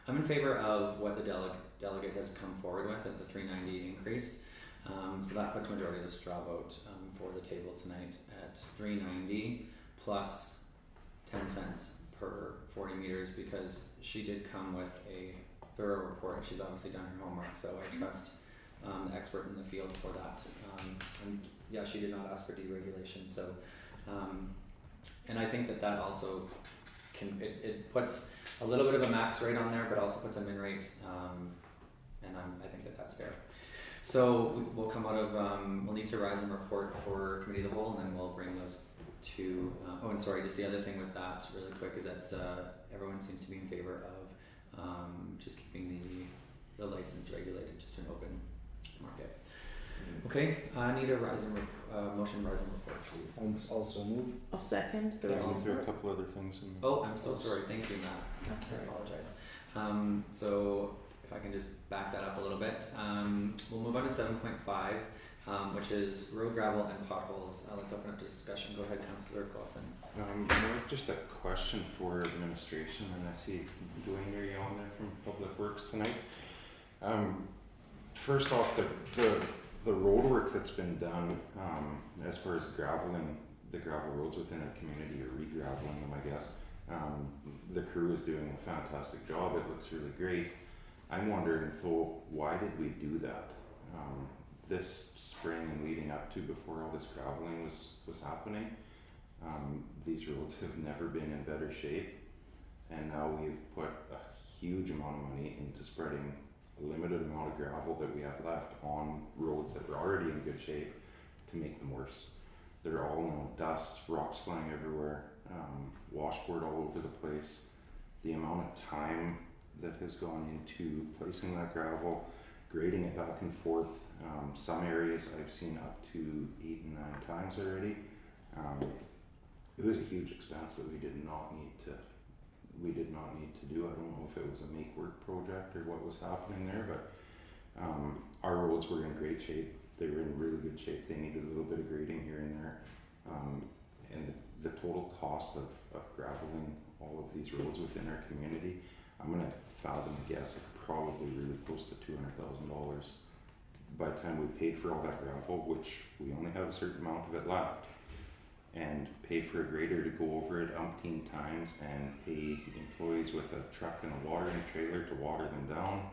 in favor of what the delegate has come forward with at the $3.90 increase. So that puts majority of the straw vote for the table tonight at $3.90 plus 10 cents per 40 meters because she did come with a thorough report and she's obviously done her homework, so I trust the expert in the field for that. And yeah, she did not ask for deregulation, so and I think that also it puts a little bit of a max rate on there, but also puts a min rate, and I think that's fair. So we'll come out of we'll need to rise and report for committee of the whole, and then we'll bring those to oh, and sorry, just the other thing with that really quick is that everyone seems to be in favor of just keeping the license regulated, just an open market. Okay, I need a motion rise and report, please. Also move. I'll second. There are a couple other things in Oh, I'm so sorry. Thank you, Matt. I apologize. So if I can just back that up a little bit, we'll move on to 7.5, which is road gravel and potholes. Let's open up discussion. Go ahead, Councillor Clausen. Just a question for administration, and I see Dwayne, are you on there from Public Works tonight? First off, the road work that's been done, as far as graveling the gravel roads within our community, or re-graveling them, I guess, the crew is doing a fantastic job. It looks really great. I'm wondering though, why did we do that this spring and leading up to before all this graveling was happening? These roads have never been in better shape, and now we've put a huge amount of money into spreading a limited amount of gravel that we have left on roads that were already in good shape to make them worse. They're all in dust, rocks flying everywhere, washboard all over the place. The amount of time that has gone into placing that gravel, grading it back and forth. Some areas I've seen up to 8 and 9 times already. It was a huge expense that we did not need to do. I don't know if it was a make work project or what was happening there, but our roads were in great shape. They were in really good shape. They needed a little bit of grading here and there. And the total cost of graveling all of these roads within our community, I'm gonna fathom a guess of probably really close to $200,000 by the time we paid for all that gravel, which we only have a certain amount of it left, and pay for a grader to go over it umpteen times and pay employees with a truck and a watering trailer to water them down.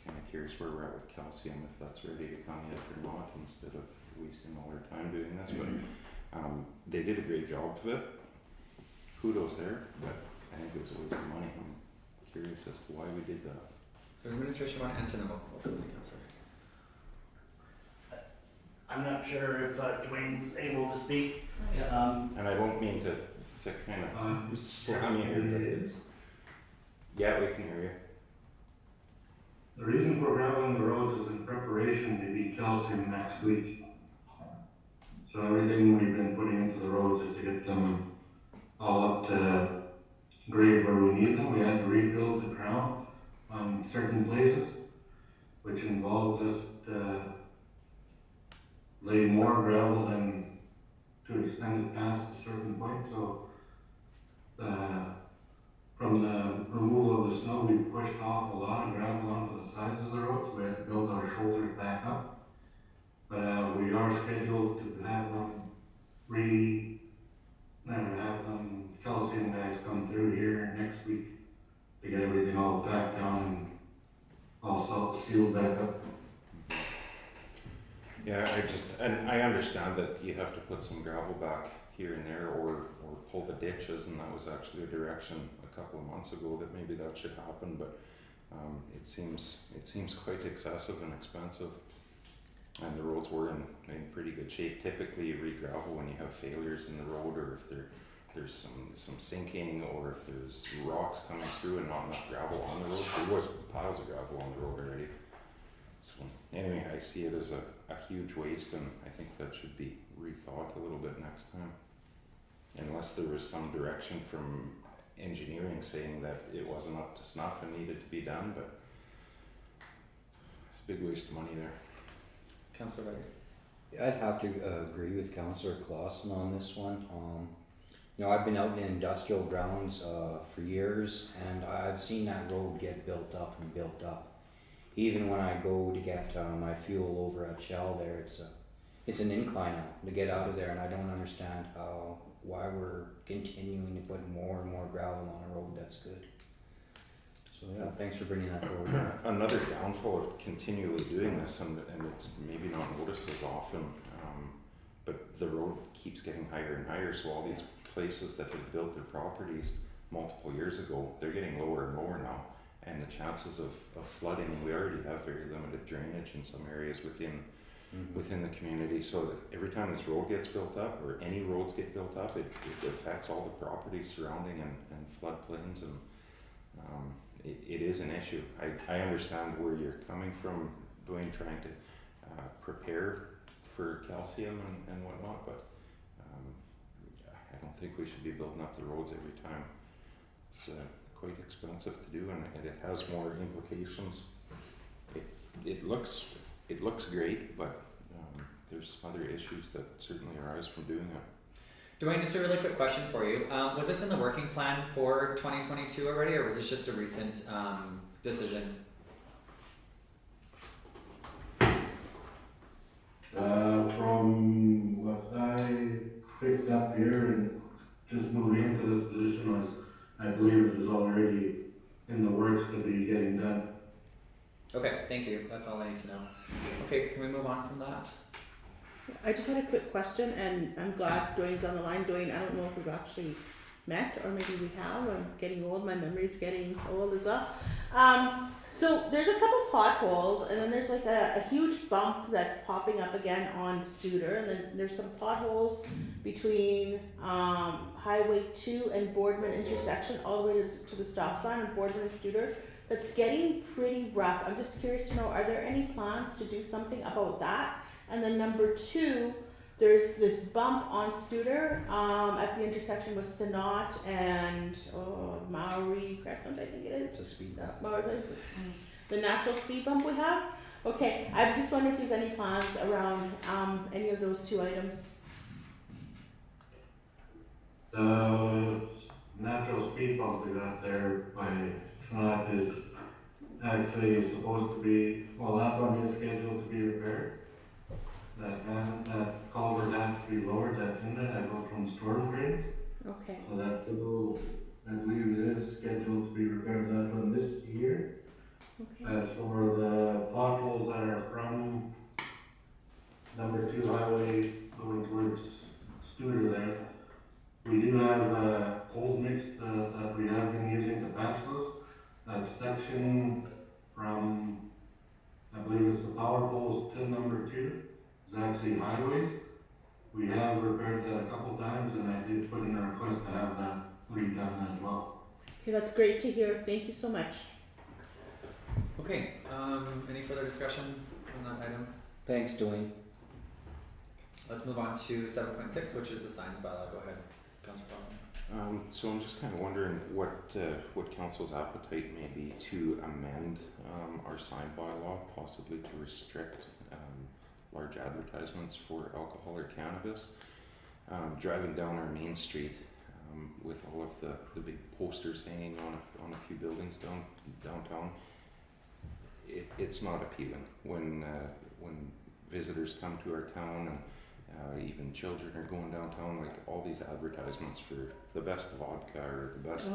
Kind of curious where we're at with calcium, if that's ready to come yet or not, instead of wasting all our time doing this, but they did a great job of it. Kudos there, but I think it was a waste of money. I'm curious as to why we did that. Does administration want to answer? No, Councillor. I'm not sure if Dwayne's able to speak. And I don't mean to kind of slam you here, but it's, yeah, we can hear you. The reason for graveling the roads is in preparation to be calcium next week. So everything we've been putting into the roads is to get them all up to grade where we need them. We had to rebuild the ground on certain places, which involved us to lay more gravel than to extend it past a certain point. So from the removal of the snow, we pushed off a lot of gravel onto the sides of the roads. We had to build our shoulders back up. But we are scheduled to have them calcium guys come through here next week to get everything all packed down and all sealed back up. Yeah, and I understand that you have to put some gravel back here and there, or pull the ditches, and that was actually a direction a couple of months ago that maybe that should happen, but it seems quite excessive and expensive. And the roads were in pretty good shape. Typically you re-gravel when you have failures in the road, or if there's some sinking, or if there's rocks coming through and not enough gravel on the road. There was piles of gravel on the road already. So anyway, I see it as a huge waste, and I think that should be rethought a little bit next time. Unless there was some direction from engineering saying that it wasn't up to snuff and needed to be done, but it's a big waste of money there. Councillor Wright. I'd have to agree with Councillor Clausen on this one. You know, I've been out in industrial grounds for years, and I've seen that road get built up and built up. Even when I go to get my fuel over at Shell there, it's an incline now to get out of there, and I don't understand why we're continuing to put more and more gravel on a road that's good. So yeah, thanks for bringing that forward. Another downfall of continually doing this, and it's maybe not noticed as often, but the road keeps getting higher and higher, so all these places that have built their properties multiple years ago, they're getting lower and lower now, and the chances of flooding, we already have very limited drainage in some areas within the community, so that every time this road gets built up, or any roads get built up, it affects all the properties surrounding and floodplains, and it is an issue. I understand where you're coming from, trying to prepare for calcium and whatnot, but I don't think we should be building up the roads every time. It's quite expensive to do, and it has more implications. It looks great, but there's other issues that certainly arise from doing it. Dwayne, just a really quick question for you. Was this in the working plan for 2022 already, or was this just a recent decision? From what I picked up here and just moving into this position was, I believe it was already in the works to be getting done. Okay, thank you. That's all I need to know. Okay, can we move on from that? I just had a quick question, and I'm glad Dwayne's on the line. Dwayne, I don't know if we've actually met, or maybe we have. I'm getting old. My memory's getting old as well. So there's a couple potholes, and then there's like a huge bump that's popping up again on Studer, and then there's some potholes between Highway 2 and Boardman intersection, all the way to the stop sign on Boardman and Studer. That's getting pretty rough. I'm just curious to know, are there any plans to do something about that? And then number 2, there's this bump on Studer at the intersection with Sonat and Maori Crescent, I think it is. It's a speed bump. The natural speed bump we have. Okay, I just wonder if there's any plans around any of those 2 items. The natural speed bump we got there by Sonat is actually supposed to be, well, that one is scheduled to be repaired. That culvert has to be lowered, that's in there, that goes from storm drains. Okay. So that will, I believe it is scheduled to be repaired, that one this year. Okay. As for the potholes that are from number 2 highway going towards Studer there, we do have a cold mix that we have been using to patch those. That section from, I believe it's the power poles to number 2, is actually highways. We have repaired that a couple times, and I did put in a request to have that redone as well. Okay, that's great to hear. Thank you so much. Okay, any further discussion on that item? Thanks, Dwayne. Let's move on to 7.6, which is the signs bylaw. Go ahead, Councillor Clausen. So I'm just kind of wondering what council's appetite may be to amend our sign bylaw, possibly to restrict large advertisements for alcohol or cannabis. Driving down our main street with all of the big posters hanging on a few buildings downtown, it's not appealing when visitors come to our town, and even children are going downtown, like all these advertisements for the best vodka or the best,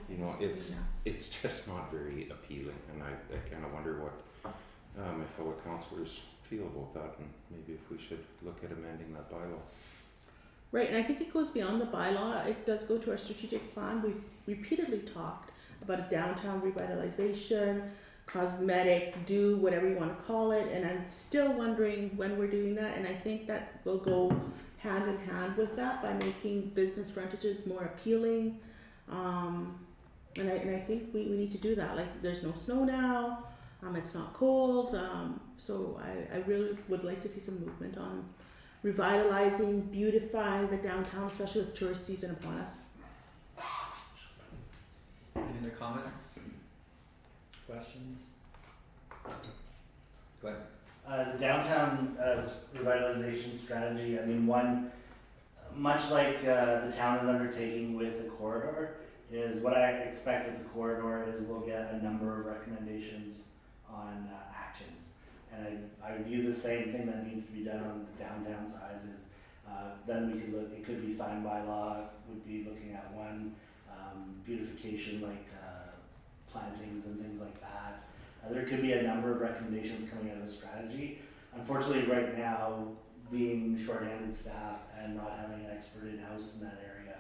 you know, it's just not very appealing, and I kind of wonder what my fellow councillors feel about that, and maybe if we should look at amending that bylaw. Right, and I think it goes beyond the bylaw. It does go to our strategic plan. We've repeatedly talked about a downtown revitalization, cosmetic, whatever you want to call it, and I'm still wondering when we're doing that, and I think that will go hand in hand with that by making business frontages more appealing, and I think we need to do that. Like, there's no snow now, it's not cold, so I really would like to see some movement on revitalizing, beautifying the downtown, especially with tourist season upon us. Any other comments? Questions? Go ahead. The downtown revitalization strategy, I mean, one, much like the town is undertaking with the corridor, is what I expect with the corridor is we'll get a number of recommendations on actions. And I review the same thing that needs to be done on the downtown sizes. Then we could look, it could be signed by law, would be looking at one, beautification like plantings and things like that. There could be a number of recommendations coming out of the strategy. Unfortunately, right now, being short-handed staff and not having an expert in-house in that area,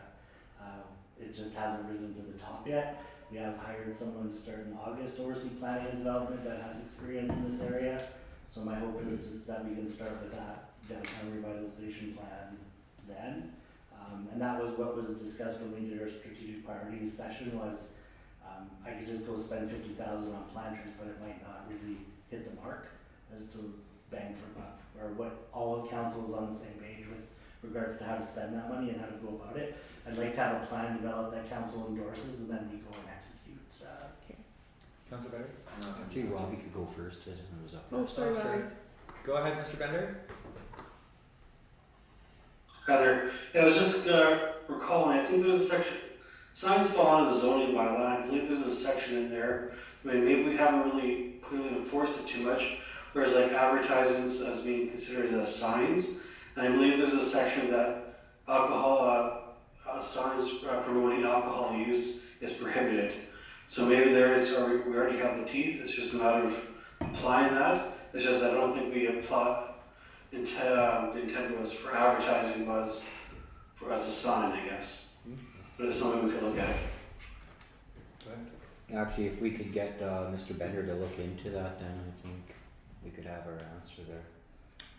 it just hasn't risen to the top yet. We have hired someone to start in August, oversee planning and development that has experience in this area. So my hope is just that we can start with that downtown revitalization plan then. And that was what was discussed when we did our strategic priorities session was I could just go spend $50,000 on planters, but it might not really hit the mark as to bang for buck, or what all of council is on the same page with regards to how to spend that money and how to go about it. I'd like to have a plan developed that council endorses and then we go and execute. Councilor Bender? Gee, Robbie could go first, as it was up Oh, first. sorry, Sure. Robbie. Go ahead, Mr. Bender. Heather, yeah, I was just recalling, I think there's a section, signs fall under the zoning bylaw, I believe there's a section in there. I mean, maybe we haven't really clearly enforced it too much, whereas like advertisements as being considered as signs. And I believe there's a section that alcohol, signs promoting alcohol use is prohibited. So maybe there is, or we already have the teeth, it's just a matter of applying that. It's just I don't think we apply, the intent was for advertising was for as a sign, I guess. But it's something we could look at. Actually, if we could get Mr. Bender to look into that, then I think we could have our answer there.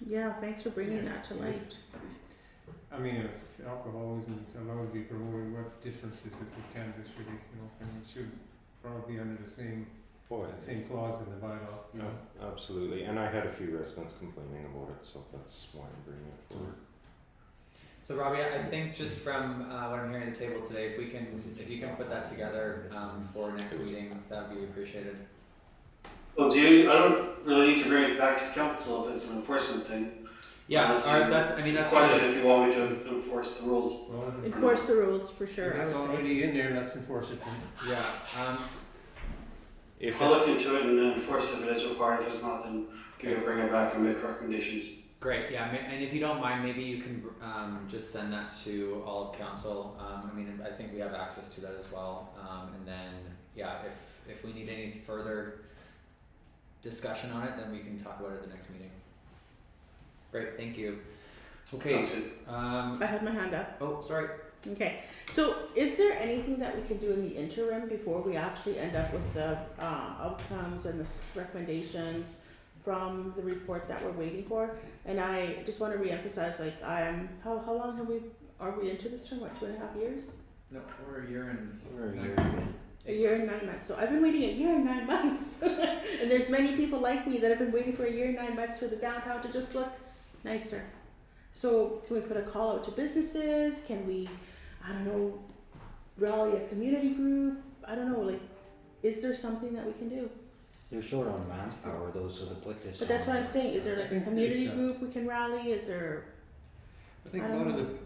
Yeah, thanks for bringing that to light. I mean, if alcohol isn't allowed to be promoted, what difference is it with cannabis really, you know, and it should probably be under the same clause in the bylaw, you know? Absolutely, and I had a few residents complaining about it, so that's why I'm bringing it forward. So Robbie, I think just from what I'm hearing at the table today, if you can put that together for next meeting, that would be appreciated. Well, I don't really need to bring it back to council if it's an enforcement thing. Yeah, Unless that's the question if you want me to enforce the rules. Well, Enforce the rules for sure. That's I would say. already in there, let's enforce it then. Yeah. If I'll look into it and enforce it if it is required. If it's not, then we can bring it back and make recommendations. Great, yeah, and if you don't mind, maybe you can just send that to all of council. I mean, I think we have access to that as well. And then, yeah, if we need any further discussion on it, then we can talk about it at the next meeting. Great, thank you. Okay. Sounds good. I had my hand up. Oh, sorry. Okay, so is there anything that we can do in the interim before we actually end up with the outcomes and the recommendations from the report that we're waiting for? And I just want to reemphasize, like, how long are we into this term? What, 2.5 years? No, we're a year and We're a 9 year. months. A year and 9 months. So I've been waiting a year and 9 months. And there's many people like me that have been waiting for a year and 9 months for the downtown to just look nicer. So can we put a call out to businesses? Can we, I don't know, rally a community group? I don't know, like, is there something that we can do? They're short on manpower, though, so to put this. But that's what I'm saying. Is there like a think community there's, group we can rally? Is there? I think I a don't lot of know.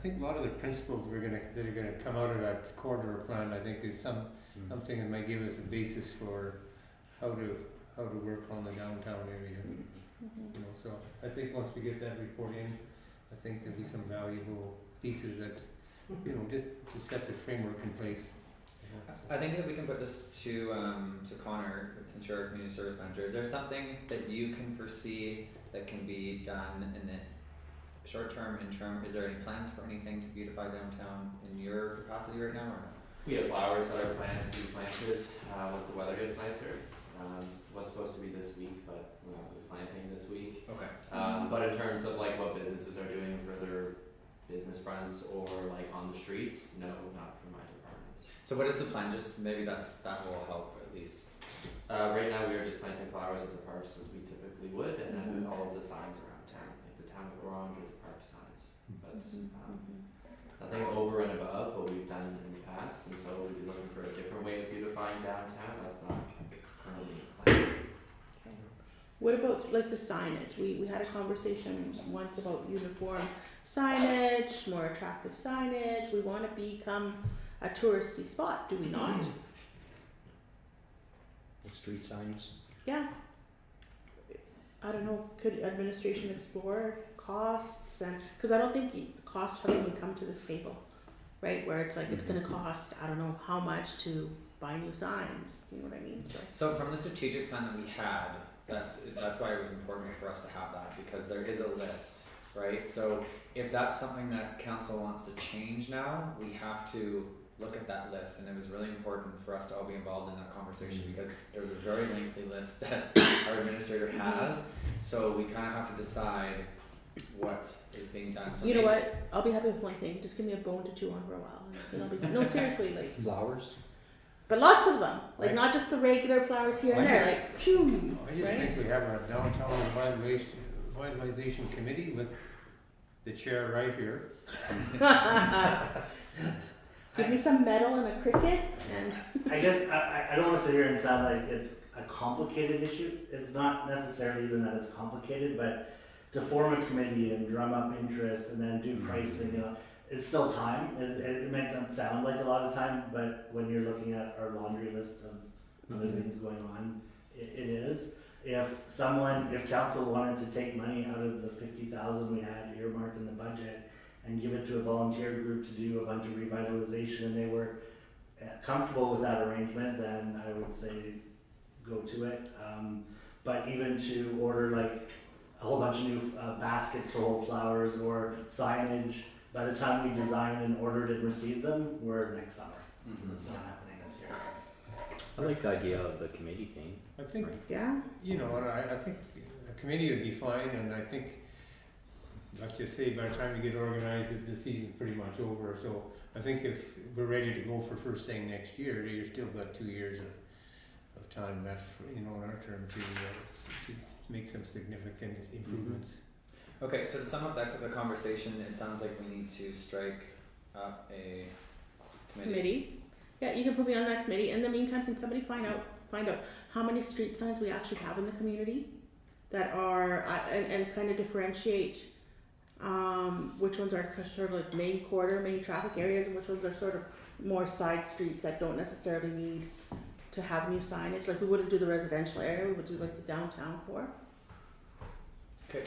a lot of the principles that are gonna come out of that corridor plan, I think, is something that might give us a basis for how to work on the downtown area. Mm-hmm. You know, so I think once we get that report in, I think there'll be some valuable pieces that, you know, just to set the framework in place. You know, so. I think that we can put this to Connor, since you're our community service manager. Is there something that you can foresee that can be done in the short term, interim? Is there any plans for anything to beautify downtown in your capacity right now, or no? We have flowers that are planned to be planted once the weather gets nicer. It was supposed to be this week, but we're not really planting this week. Okay. But in terms of like what businesses are doing for their business fronts or like on the streets, no, not from my department. So what is the plan? Just maybe that will help at least. Right now we are just planting flowers at the parks as we typically would, and then all of the signs around town, like the town of Orange or the park signs. But nothing over and above what we've done in the past, and so we'd be looking for a different way of beautifying downtown. That's not currently planned. What about like the signage? We had a conversation once about uniform signage, more attractive signage. We want to become a touristy spot, do we not? Street signs. Yeah. I don't know, could administration explore costs and, cause I don't think costs haven't even come to this table, right? Where it's like, it's gonna cost, I don't know how much to buy new signs, you know what I mean? So from the strategic plan that we had, that's why it was important for us to have that, because there is a list, right? So if that's something that council wants to change now, we have to look at that list, and it was really important for us to all be involved in that conversation because there was a very lengthy list that our administrator has, so we kind of have to decide what is being done. So you know what? I'll be happy with one thing. Just give me a bone to chew on for a while. And I'll be, no, seriously, like Flowers? but lots of them. Like not just the regular flowers here and there. Like phew, I just right? think we have a downtown revitalization committee with the chair right here. Give me some metal and a cricket and I guess I don't want to sit here and sound like it's a complicated issue. It's not necessarily even that it's complicated, but to form a committee and drum up interest and then do pricing, you know, it's still time. It might not sound like a lot of time, but when you're looking at our laundry list of other things going on, it is. If council wanted to take money out of the 50,000 we had earmarked in the budget and give it to a volunteer group to do a bunch of revitalization and they were comfortable with that arrangement, then I would say go to it. But even to order like a whole bunch of new baskets to hold flowers or signage, by the time we designed and ordered and received them, we're next summer. That's not happening this year. I like the idea of the committee thing. I think, yeah. you know, and I think the committee would be fine, and I think, let's just say by the time you get organized, the season's pretty much over, so I think if we're ready to go for first thing next year, you've still got 2 years of time left, you know, in our term to make some significant improvements. Okay, so to sum up the conversation, it sounds like we need to strike up a committee. Yeah, you can put me on that committee. In the meantime, can somebody find out how many street signs we actually have in the community that are and kind of differentiate which ones are sort of like main traffic areas, and which ones are sort of more side streets that don't necessarily need to have new signage. Like we wouldn't do the residential area, we would do like the downtown core. Okay.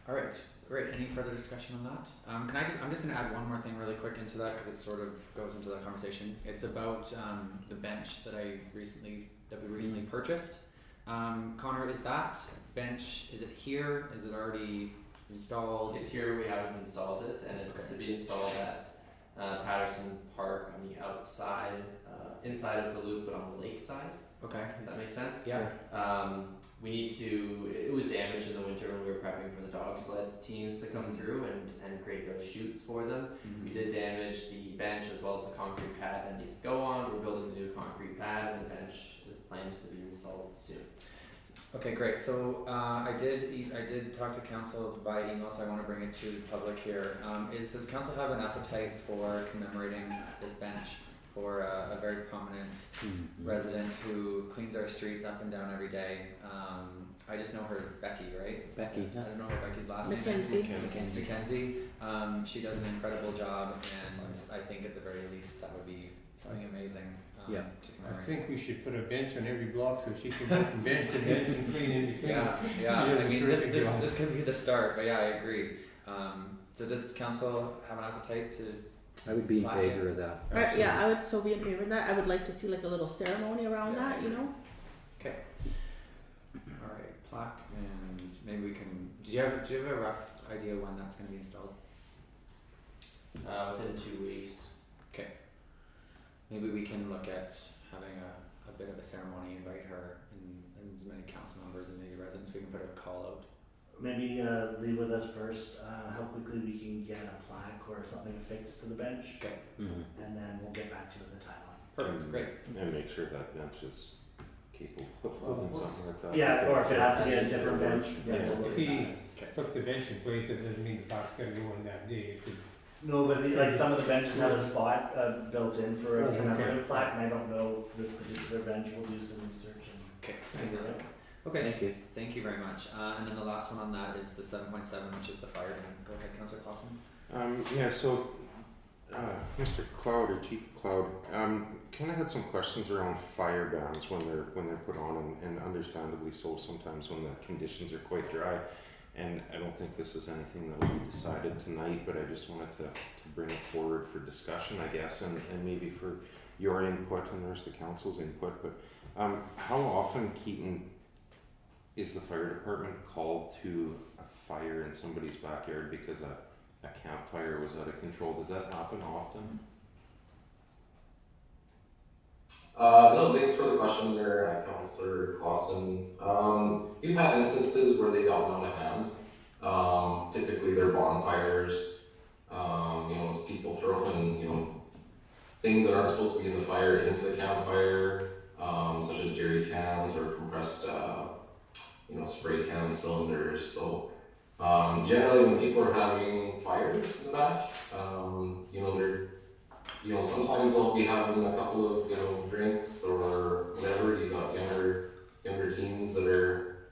All right. Great. Any further discussion on that? I'm just going to add one more thing really quick into that because it sort of goes into that conversation. It's about the bench that we recently purchased. Connor, is that bench? Is it here? Is it already installed? It's here. We haven't installed it, and it's to be installed at Patterson Park on the outside, inside of the loop, but on the lake side. Okay. Does that make sense? Yeah. It was damaged in the winter when we were prepping for the dog sled teams to come through and create those chutes for them. We did damage the bench as well as the concrete pad that needs to go on. We're building the new concrete pad, and the bench is planned to be installed soon. Okay, great. So I did talk to council via email, so I want to bring it to the public here. Does council have an appetite for commemorating this bench for a very prominent resident who cleans our streets up and down every day? I just know her, Becky, right? Becky. I don't know what Becky's last name is. Mackenzie. She does an incredible job, and I think at the very least that would be something amazing. Yeah. I think we should put a bench on every block so she can go from bench to bench and clean in between. Yeah. I mean, this could be the start, but yeah, I agree. So does council have an appetite to? I would be in favor of that. Yeah, I would so be in favor of that. I would like to see like a little ceremony around that, you know? Okay. Alright, plaque, and maybe we can, do you have a rough idea when that's going to be installed? Within 2 weeks. Okay. Maybe we can look at having a bit of a ceremony, invite her and as many council members and maybe residents. We can put a call out. Maybe leave with us first, how quickly we can get a plaque or something affixed to the bench. Okay. And then we'll get back to you with the timeline. Perfect, great. And make sure that bench is capable of holding something like that. Yeah, or if it has to be a different bench. If he puts the bench in place, that doesn't mean the plaque's gotta go in that day. No, but like some of the benches have a spot built in for a commemorative plaque, and I don't know this particular bench. We'll do some research and okay. Okay. Thank you very much. And then the last one on that is the 7.7, which is the fire ban. Go ahead, Councillor Clausen. Yeah, so Mr. Cloud or Chief Cloud, kind of had some questions around fire bans when they're put on, and understandably so sometimes when the conditions are quite dry. And I don't think this is anything that will be decided tonight, but I just wanted to bring it forward for discussion, I guess, and maybe for your input and the rest of the council's input. But how often, Keaton, is the fire department called to a fire in somebody's backyard because a campfire was out of control? Does that happen often? No, thanks for the question there, Councillor Clausen. We've had instances where they got out of hand. Typically they're bonfires, people throwing, things that aren't supposed to be in the fire into the campfire, such as jerry cans or compressed, spray can cylinders. So, generally when people are having fires in the back, sometimes they'll be having a couple of, drinks or whatever. You got younger teens that are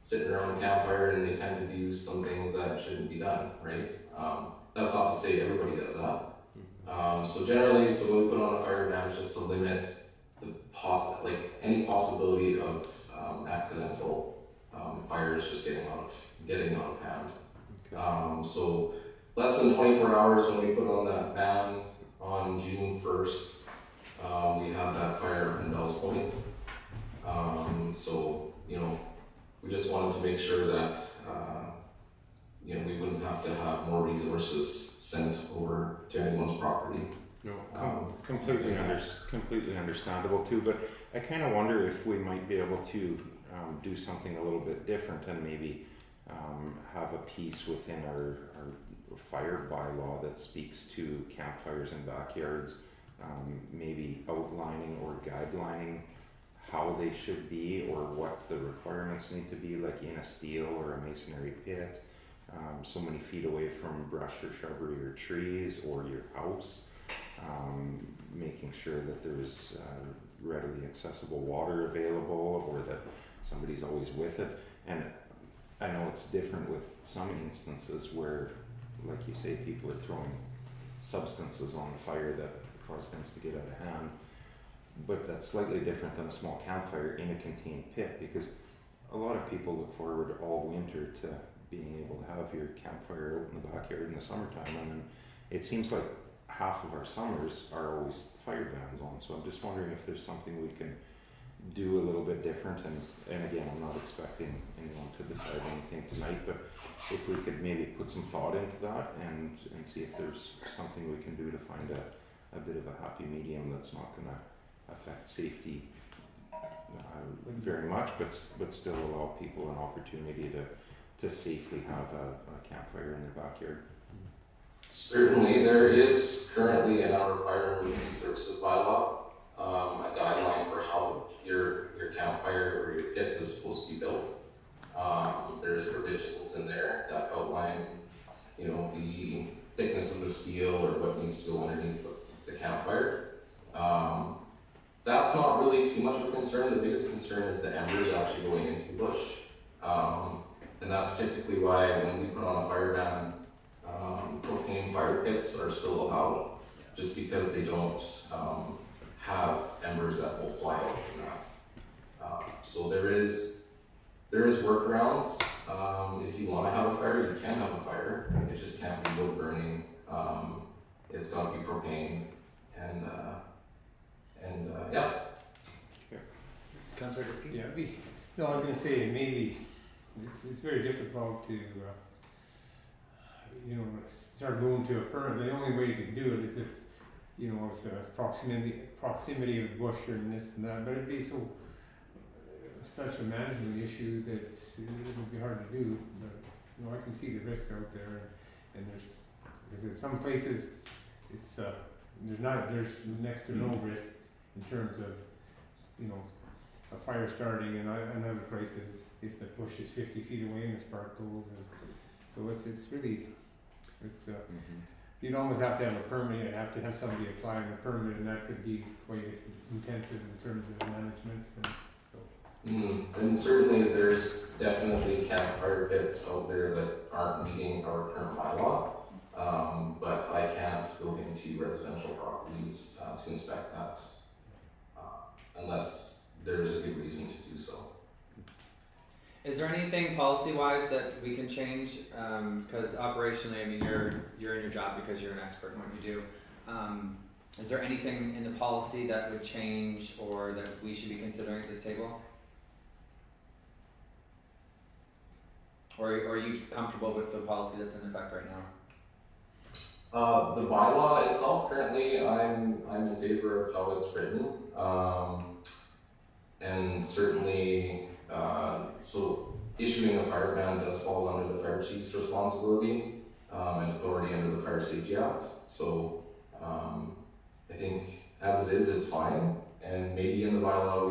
sitting around the campfire and they tend to do some things that shouldn't be done, right? That's not to say everybody does that. So generally, when we put on a fire ban, it's just to limit the any possibility of accidental fires just getting out of hand. So less than 24 hours when we put on that ban on June 1st, we had that fire up in Bells Point. We just wanted to make sure that we wouldn't have to have more resources sent over to anyone's property. No, completely understandable too, but I kind of wonder if we might be able to do something a little bit different and maybe have a piece within our fire bylaw that speaks to campfires in backyards, maybe outlining or guidelining how they should be or what the requirements need to be, like in a steel or a masonry pit, so many feet away from brush or shrubbery or trees or your house, making sure that there's readily accessible water available or that somebody's always with it. And I know it's different with some instances where, like you say, people are throwing substances on the fire that cause things to get out of hand. But that's slightly different than a small campfire in a contained pit, because a lot of people look forward all winter to being able to have your campfire out in the backyard in the summertime, and then it seems like half of our summers are always fire bans on. So I'm just wondering if there's something we can do a little bit different, and again, I'm not expecting anyone to decide anything tonight, but if we could maybe put some thought into that and see if there's something we can do to find a bit of a happy medium that's not going to affect safety very much, but still allow people an opportunity to safely have a campfire in their backyard. Certainly, there is currently in our fire emergency services bylaw a guideline for how your campfire or your pit is supposed to be built. There's provisions in there that outline, the thickness of the steel or what needs to go underneath the campfire. That's not really too much of a concern. The biggest concern is the embers actually going into the bush. And that's typically why when we put on a fire ban, propane fire pits are still allowed, just because they don't have embers that will fly out from that. So there is workarounds. If you want to have a fire, you can have a fire. It just can't be wood burning. It's got to be propane, and yeah. Councillor Diskey? Yeah, I was going to say maybe it's very difficult to start going to a permit. The only way you can do it is if proximity of the bush or this and that, but it'd be such a management issue that it would be hard to do. But I can see the risks out there, and because in some places it's there's next to no risk in terms of a fire starting, and other places if the bush is 50 feet away and the spark goes, and so it's really you'd almost have to have a permit. You'd have to have somebody applying a permit, and that could be quite intensive in terms of management. And certainly there's definitely campfire pits out there that aren't meeting our current bylaw. But I can't go into residential properties to inspect that unless there's a good reason to do so. Is there anything policy-wise that we can change? Because operationally, I mean, you're in your job because you're an expert in what you do. Is there anything in the policy that would change or that we should be considering at this table? Or are you comfortable with the policy that's in effect right now? The bylaw itself, currently, I'm in favor of how it's written, and certainly, so issuing a fire ban does fall under the fire chief's responsibility and authority under the Fire Safety Act. So I think as it is, it's fine, and maybe in the bylaw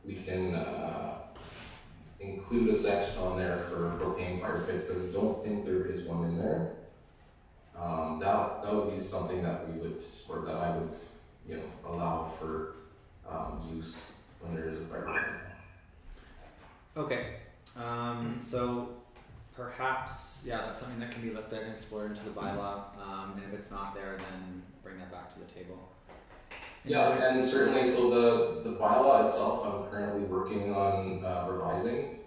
we can include a section on there for propane fire pits, because I don't think there is one in there. That would be something that we would, or that I would, allow for use when there is a fire ban. Okay, so perhaps, that's something that can be looked at and explored into the bylaw, and if it's not there, then bring that back to the table. Yeah, and certainly, so the bylaw itself, I'm currently working on revising.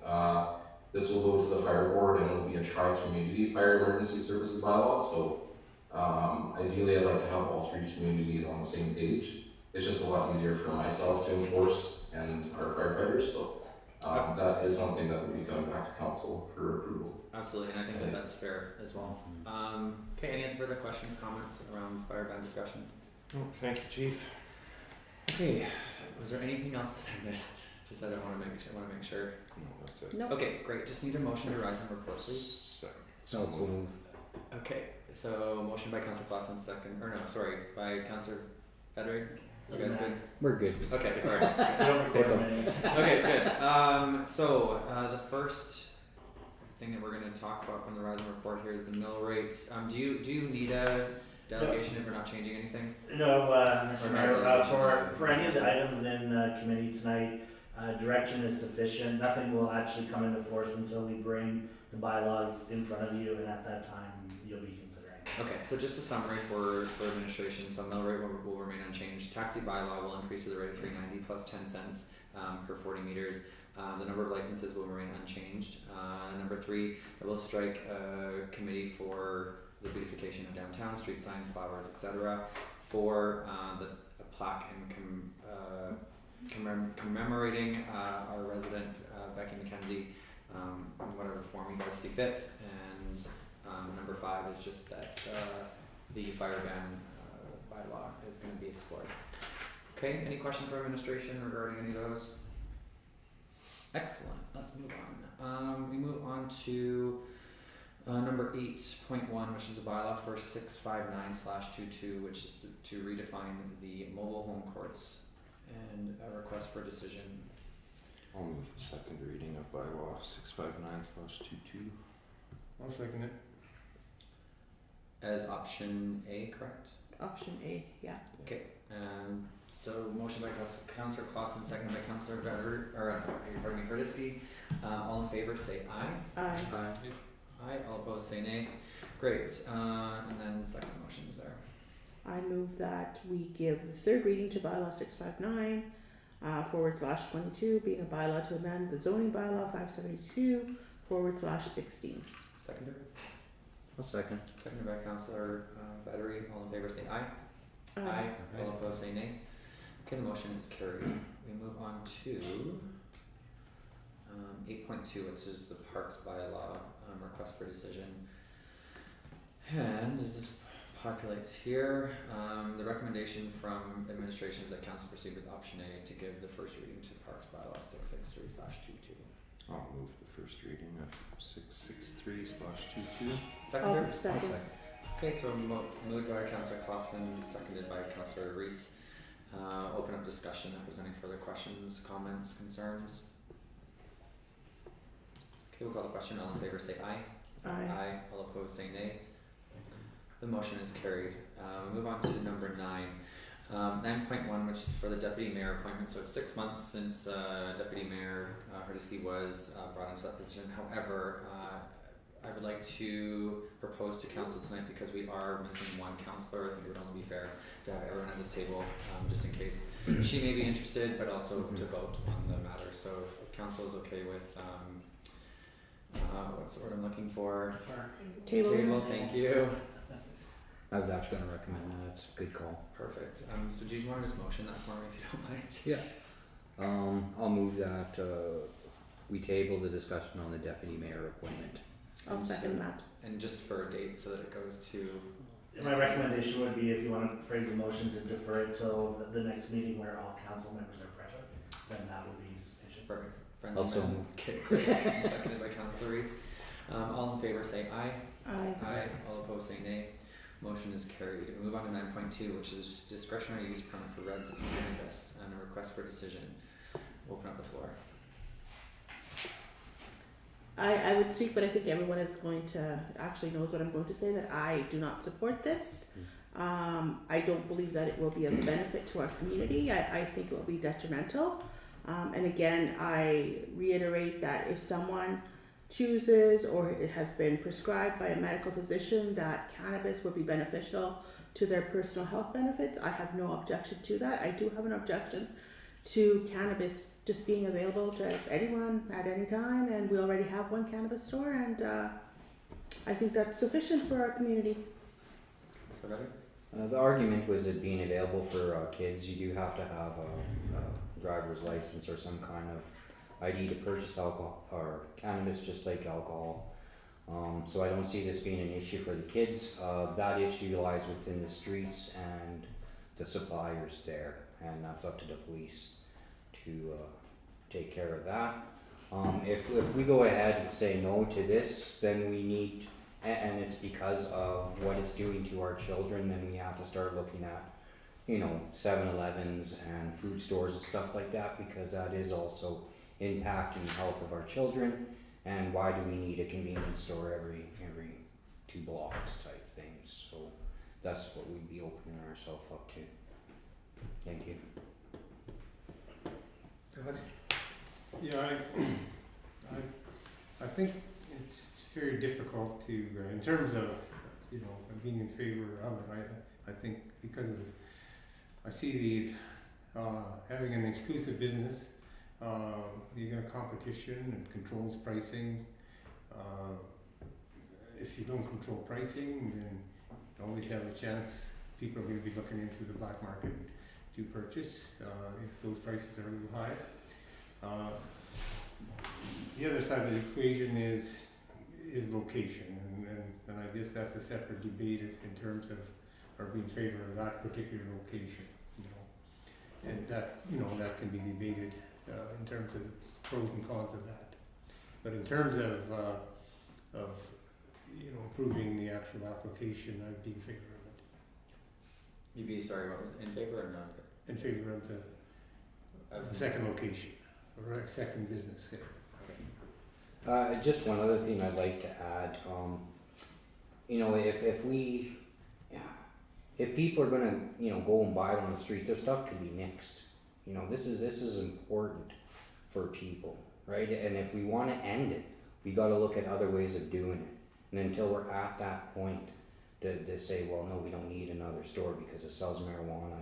This will go to the fire board and it'll be a tri-community fire emergency services bylaw. So ideally, I'd like to have all 3 communities on the same page. It's just a lot easier for myself to enforce and our firefighters. So that is something that will be coming back to council for approval. Absolutely, and I think that that's fair as well. Okay, any further questions, comments around fire ban discussion? Oh, thank you, Chief. Okay, was there anything else that I missed? Just that I want to make sure. No, that's it. No. Okay, great. Just need a motion to rise and report, please. So move. Okay, so motion by Councillor Clausen, by Councillor Federic. You guys good? We're good. Okay, alright. We don't record them anymore. Okay, good. So the first thing that we're going to talk about from the rise and report here is the mill rates. Do you need a delegation if we're not changing anything? No, Mr. Mayor, for any of the items in committee tonight, direction is sufficient. Nothing will actually come into force until we bring the bylaws in front of you, and at that time you'll be considering. Okay, so just a summary for administration. So mill rate will remain unchanged. Taxi bylaw will increase to the rate of $3.90 plus 10 cents per 40 meters. The number of licenses will remain unchanged. Number 3, it will strike a committee for the beautification of downtown, street signs, flowers, etc. 4, a plaque commemorating our resident Becky McKenzie in whatever form you guys see fit. And number 5 is just that the fire ban bylaw is going to be explored. Okay, any questions for administration regarding any of those? Excellent, let's move on. We move on to number 8.1, which is a bylaw for 659/22, which is to redefine the mobile home courts and a request for a decision. I'll move the second reading of bylaw 659/22. I'll second it. As option A, correct? Option A, yeah. Okay, so motion by Councillor Clausen, seconded by Councillor Herdisky. All in favor say aye. Aye. Aye, all opposed say nay. Great, and then second motion is there. I move that we give the third reading to bylaw 659 /22, being a bylaw to amend the zoning bylaw 572 /16. Seconder? I'll second. Seconded by Councillor Battery. All in favor say aye. Aye. All opposed say nay. Okay, the motion is carried. We move on to 8.2, which is the Parks bylaw request for decision. And as this populates here, the recommendation from administration is that council proceed with option A to give the first reading to Parks bylaw 663/22. I'll move the first reading of 663/22. Seconder? Second. Okay, so moved by Councillor Clausen, seconded by Councillor Reese. Open up discussion if there's any further questions, comments, concerns. Okay, we'll call the question. All in favor say aye. Aye. All opposed say nay. The motion is carried. We move on to number 9. 9.1, which is for the deputy mayor appointment. So it's 6 months since Deputy Mayor Herdisky was brought into that position. However, I would like to propose to council tonight, because we are missing one councillor, I think it would only be fair to have everyone at this table, just in case she may be interested, but also to vote on the matter. So if council is okay with, what's the word I'm looking for? Table. Thank you. I was actually gonna recommend that, it's a good call. Perfect. So do you want to just motion that for me if you don't mind? Yeah. I'll move that, we table the discussion on the deputy mayor appointment. I'll second that. And just for a date so that it goes to. My recommendation would be, if you want to phrase the motion to defer it till the next meeting where all council members are present, then that would be sufficient. Perfect. Also Brendan, move. Okay, great. And seconded by Councillor Reese. All in favor say aye. Aye. Aye. All opposed say nay. Motion is carried. We move on to 9.2, which is discretionary use permit for Red Cannabis and a request for decision. Open up the floor. I would speak, but I think everyone is going to, actually knows what I'm going to say, that I do not support this. I don't believe that it will be of benefit to our community. I think it will be detrimental. And again, I reiterate that if someone chooses, or it has been prescribed by a medical physician, that cannabis would be beneficial to their personal health benefits, I have no objection to that. I do have an objection to cannabis just being available to anyone at any time, and we already have one cannabis store, and I think that's sufficient for our community. So ready? The argument was it being available for kids. You do have to have a driver's license or some kind of ID to purchase alcohol or cannabis, just like alcohol. So I don't see this being an issue for the kids. That issue lies within the streets and the suppliers there, and that's up to the police to take care of that. If we go ahead and say no to this, then we need, and it's because of what it's doing to our children, then we have to start looking at, 7-Elevens and food stores and stuff like that, because that is also impacting the health of our children. And why do we need a convenience store every 2 blocks type things? So that's what we'd be opening ourselves up to. Thank you. Go ahead. Yeah, I think it's very difficult to, in terms of, being in favor of it. I think because of, I see the having an exclusive business, you get a competition and controls pricing. If you don't control pricing, then you always have a chance people are going to be looking into the black market to purchase if those prices are a little high. The other side of the equation is location, and I guess that's a separate debate in terms of, are we in favor of that particular location, and that that can be debated in terms of the pros and cons of that. But in terms of approving the actual application, I'd be in favor of it. You'd be, sorry, what was it, in favor or not? In favor of the second location, or a second business, yeah. Just one other thing I'd like to add, if people are gonna, go and buy it on the street, their stuff can be mixed. This is important for people, right? And if we want to end it, we got to look at other ways of doing it. And until we're at that point, to say, well, no, we don't need another store because it sells marijuana.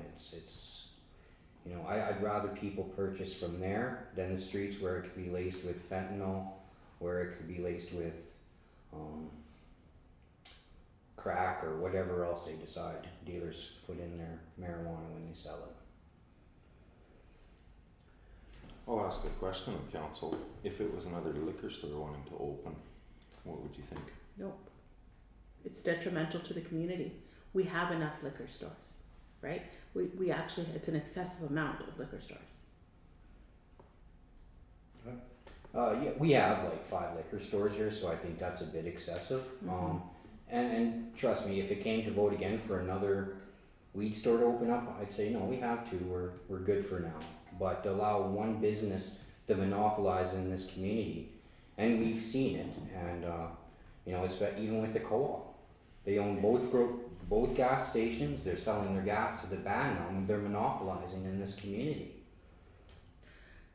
I'd rather people purchase from there than the streets where it could be laced with fentanyl, where it could be laced with crack or whatever else they decide dealers put in their marijuana when they sell it. I'll ask a question of council. If it was another liquor store wanting to open, what would you think? Nope. It's detrimental to the community. We have enough liquor stores, right? We actually, it's an excessive amount of liquor stores. Yeah, we have like 5 liquor stores here, so I think that's a bit excessive. Mm-hmm. And trust me, if it came to vote again for another weed store to open up, I'd say no, we have to. We're good for now. But to allow one business to monopolize in this community, and we've seen it, and it's even with the co-op, they own both gas stations. They're selling their gas to the ban now, and they're monopolizing in this community.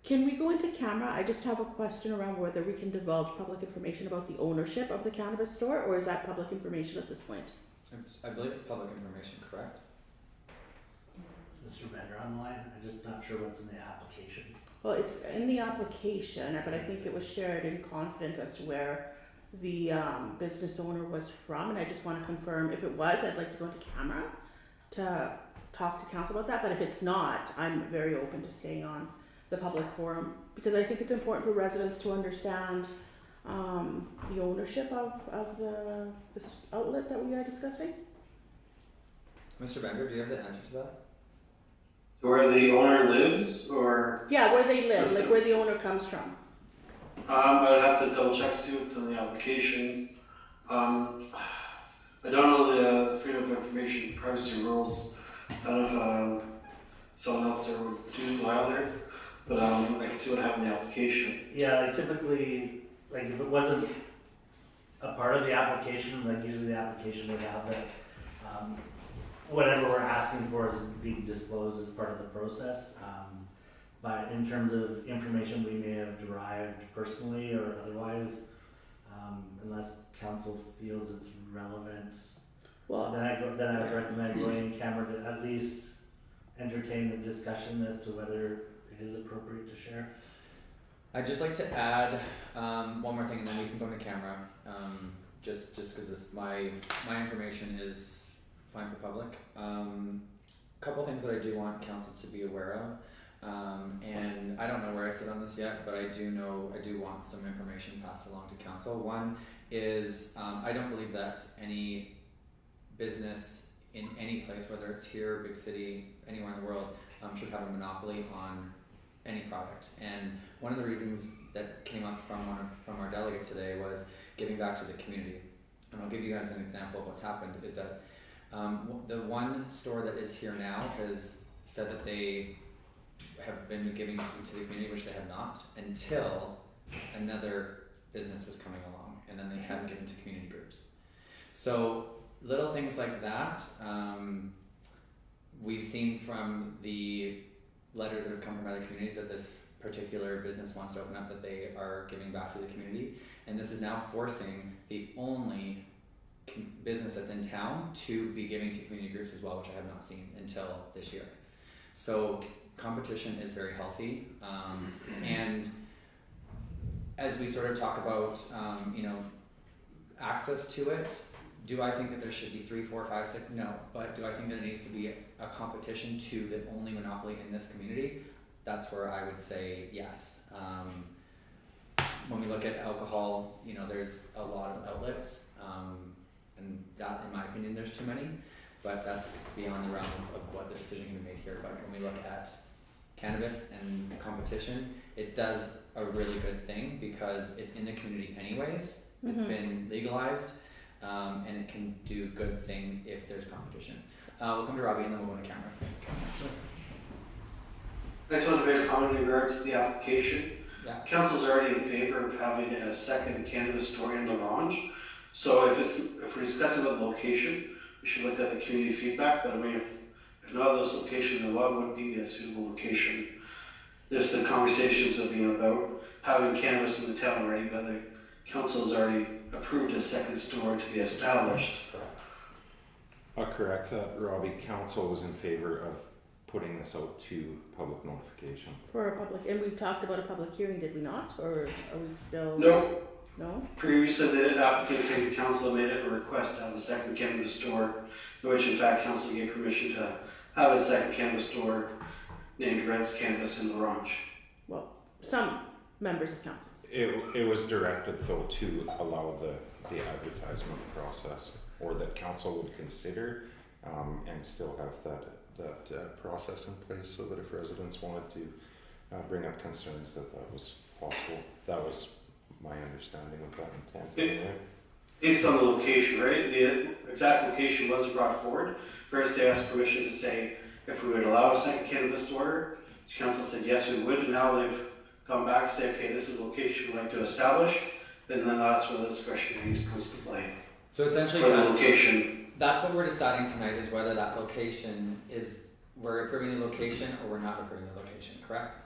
Can we go into camera? I just have a question around whether we can divulge public information about the ownership of the cannabis store, or is that public information at this point? I believe it's public information, correct? Is Mr. Bender online? I'm just not sure what's in the application. Well, it's in the application, but I think it was shared in confidence as to where the business owner was from, and I just want to confirm if it was. I'd like to go into camera to talk to council about that, but if it's not, I'm very open to staying on the public forum because I think it's important for residents to understand the ownership of this outlet that we are discussing. Mr. Bender, do you have the answer to that? Where the owner lives, or? Yeah, where they live, like where the owner comes from. I would have to double check to see what's in the application. I don't know the freedom of information privacy rules. I don't know if someone else there would do while there, but I can see what happened in the application. Yeah, like typically, like if it wasn't a part of the application, like usually the application would have that whatever we're asking for is being disclosed as part of the process. But in terms of information we may have derived personally or otherwise, unless council feels it's relevant, well, then I would recommend going in camera to at least entertain the discussion as to whether it is appropriate to share. I'd just like to add one more thing, and then we can go into camera. Just because my information is fine for public. Couple things that I do want council to be aware of, and I don't know where I sit on this yet, but I do want some information passed along to council. One is I don't believe that any business in any place, whether it's here, big city, anywhere in the world, should have a monopoly on any product. And one of the reasons that came up from our delegate today was giving back to the community. And I'll give you guys an example of what's happened is that the one store that is here now has said that they have been giving to the community, which they have not, until another business was coming along, and then they haven't given to community groups. So little things like that, we've seen from the letters that have come from other communities that this particular business wants to open up, that they are giving back to the community, and this is now forcing the only business that's in town to be giving to community groups as well, which I have not seen until this year. So competition is very healthy, and as we sort of talk about access to it, do I think that there should be 3, 4, 5, 6? No, but do I think there needs to be a competition to the only monopoly in this community? That's where I would say yes. When we look at alcohol, there's a lot of outlets, and that, in my opinion, there's too many, but that's beyond the realm of what the decision can be made here. But when we look at cannabis and competition, it does a really good thing because it's in the community anyways. It's been legalized, and it can do good things if there's competition. We'll come to Robbie and then we'll go to camera. I just want to make a comment in regards to the application. Yeah. Council's already in favor of having a second cannabis store in LaRange. So if we're discussing about the location, we should look at the community feedback. But I mean, if not those locations, then what would be a suitable location? There's the conversations have been about having cannabis in the town already, but the council has already approved a second store to be established. I'll correct that, Robbie. Council was in favor of putting this out to public notification. For a public, and we talked about a public hearing, did we not? Or are we still? No. No? Previously, the applicant came to council and made a request to have a second cannabis store, in which in fact council gave permission to have a second cannabis store named Red's Cannabis in LaRange. Well, some members of council. It was directed though to allow the advertisement process, or that council would consider and still have that process in place, so that if residents wanted to bring up concerns that was possible. That was my understanding of that intent. Based on the location, right? The exact location wasn't brought forward. First, they asked permission to say if we would allow a second cannabis store. The council said yes, we would, and now they've gone back and say, okay, this is the location we'd like to establish, and then that's where the discretionary use comes to play. So essentially, that's what we're deciding tonight, is whether that location is, we're approving the location or we're not approving the location, correct?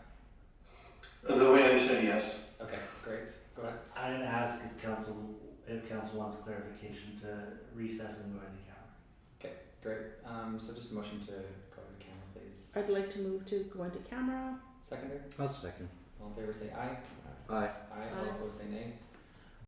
The way I understand it, yes. Okay, great. Go ahead. I'm gonna ask if council wants clarification to recess and go into camera. Okay, great. So just a motion to go into camera, please. I'd like to move to go into camera. Seconder? I'll second. All in favor say aye. Aye. Aye. All opposed say nay.